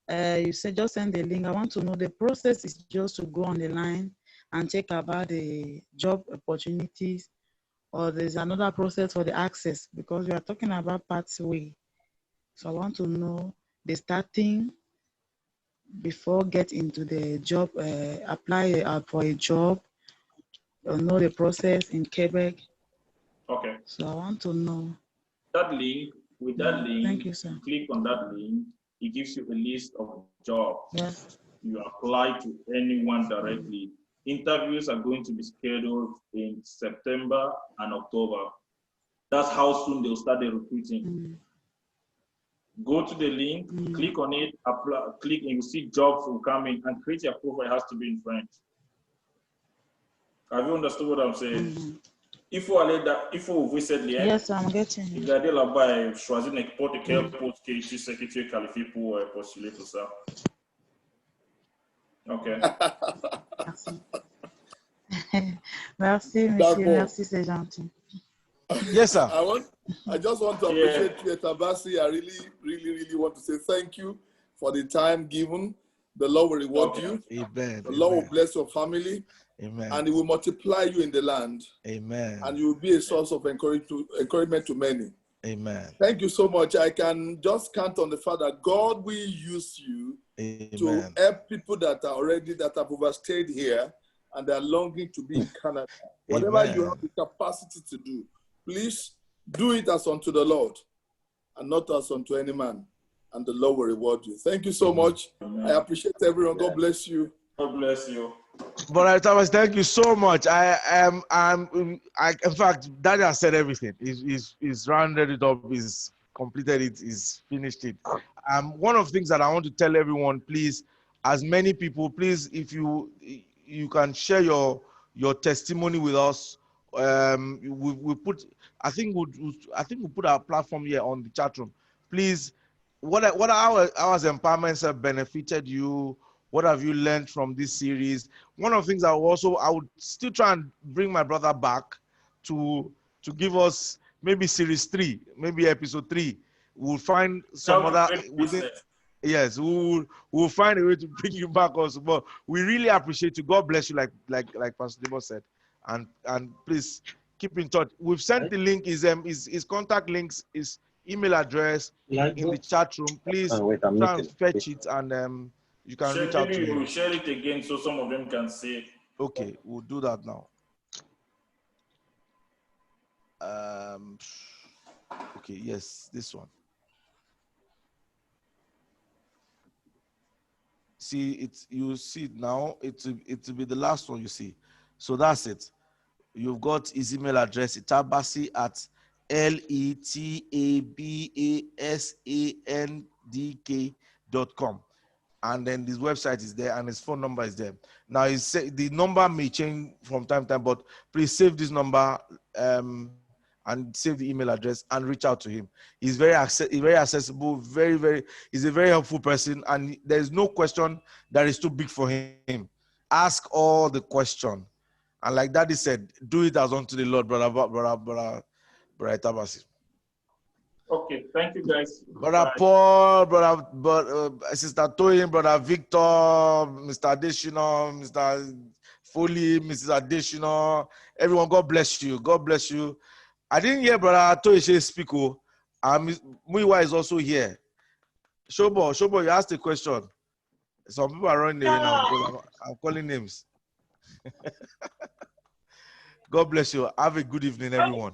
Speaker 9: you said just send the link. I want to know the process is just to go on the line and check about the job opportunities, or there's another process for the access, because we are talking about pathway. So I want to know the starting before get into the job, apply for a job, or know the process in Quebec.
Speaker 3: Okay.
Speaker 9: So I want to know.
Speaker 3: That link, with that link,
Speaker 9: thank you, sir.
Speaker 3: Click on that link, it gives you a list of jobs.
Speaker 9: Yes.
Speaker 3: You apply to anyone directly. Interviews are going to be scheduled in September and October. That's how soon they'll start the recruiting. Go to the link, click on it, apply, click, and you see jobs will come in, and create your profile. It has to be in French. Have you understood what I'm saying? Il faut ouvrir cette ligne.
Speaker 9: Yes, I'm getting it.
Speaker 3: Regardez là-bas et choisir n'importe quel poste que tu sais que tu es qualifié pour postuler pour ça. OK.
Speaker 9: Merci, monsieur. Merci, c'est gentil.
Speaker 1: Yes, sir.
Speaker 5: I just want to appreciate you, Tabasi. I really want to say thank you for the time given. The Lord will reward you.
Speaker 1: Amen.
Speaker 5: The Lord will bless your family.
Speaker 1: Amen.
Speaker 5: And He will multiply you in the land.
Speaker 1: Amen.
Speaker 5: And you will be a source of encouragement to many.
Speaker 1: Amen.
Speaker 5: Thank you so much. I can just count on the fact that God will use you to help people that have overstayed here and they are longing to be in Canada. Whatever you have the capacity to do, please do it as unto the Lord and not as unto any man. And the Lord will reward you. Thank you so much. I appreciate everyone. God bless you.
Speaker 3: God bless you.
Speaker 1: But Thomas, thank you so much. In fact, Daddy has said everything. He's rounded it up. He's completed it. He's finished it. One of the things that I want to tell everyone, please, as many people, please, if you can share your testimony with us. We put, I think we put our platform here on the chat room. Please, what our empowerments have benefited you? What have you learned from this series? One of the things I would still try and bring my brother back to give us maybe series 3, maybe episode 3. We'll find some other within. Yes, we'll find a way to bring you back also. But we really appreciate you. God bless you, like Pastor Debo said, and please keep in touch. We've sent the link. His contact links, his email address in the chat room. Please try and fetch it and you can reach out to him.
Speaker 3: Share it again so some of them can see.
Speaker 1: Okay, we'll do that now. Okay, yes, this one. See it, you see it now. It will be the last one you see. So that's it. You've got his email address, itabasi at letabasandk.com. And then his website is there and his phone number is there. Now, the number may change from time to time, but please save this number and save the email address and reach out to him. He's very accessible, he's a very helpful person, and there's no question that is too big for him. Ask all the question. And like Daddy said, do it as unto the Lord, brother Itabasi.
Speaker 3: Okay, thank you guys.
Speaker 1: Brother Paul, Sister Toyin, Brother Victor, Mr. Adeshino, Mr. Foley, Mrs. Adeshino, everyone, God bless you. God bless you. I didn't hear Brother Toyin speak. Muiwa is also here. Shobo, you asked a question. Some people are running away now because I'm calling names. God bless you. Have a good evening, everyone.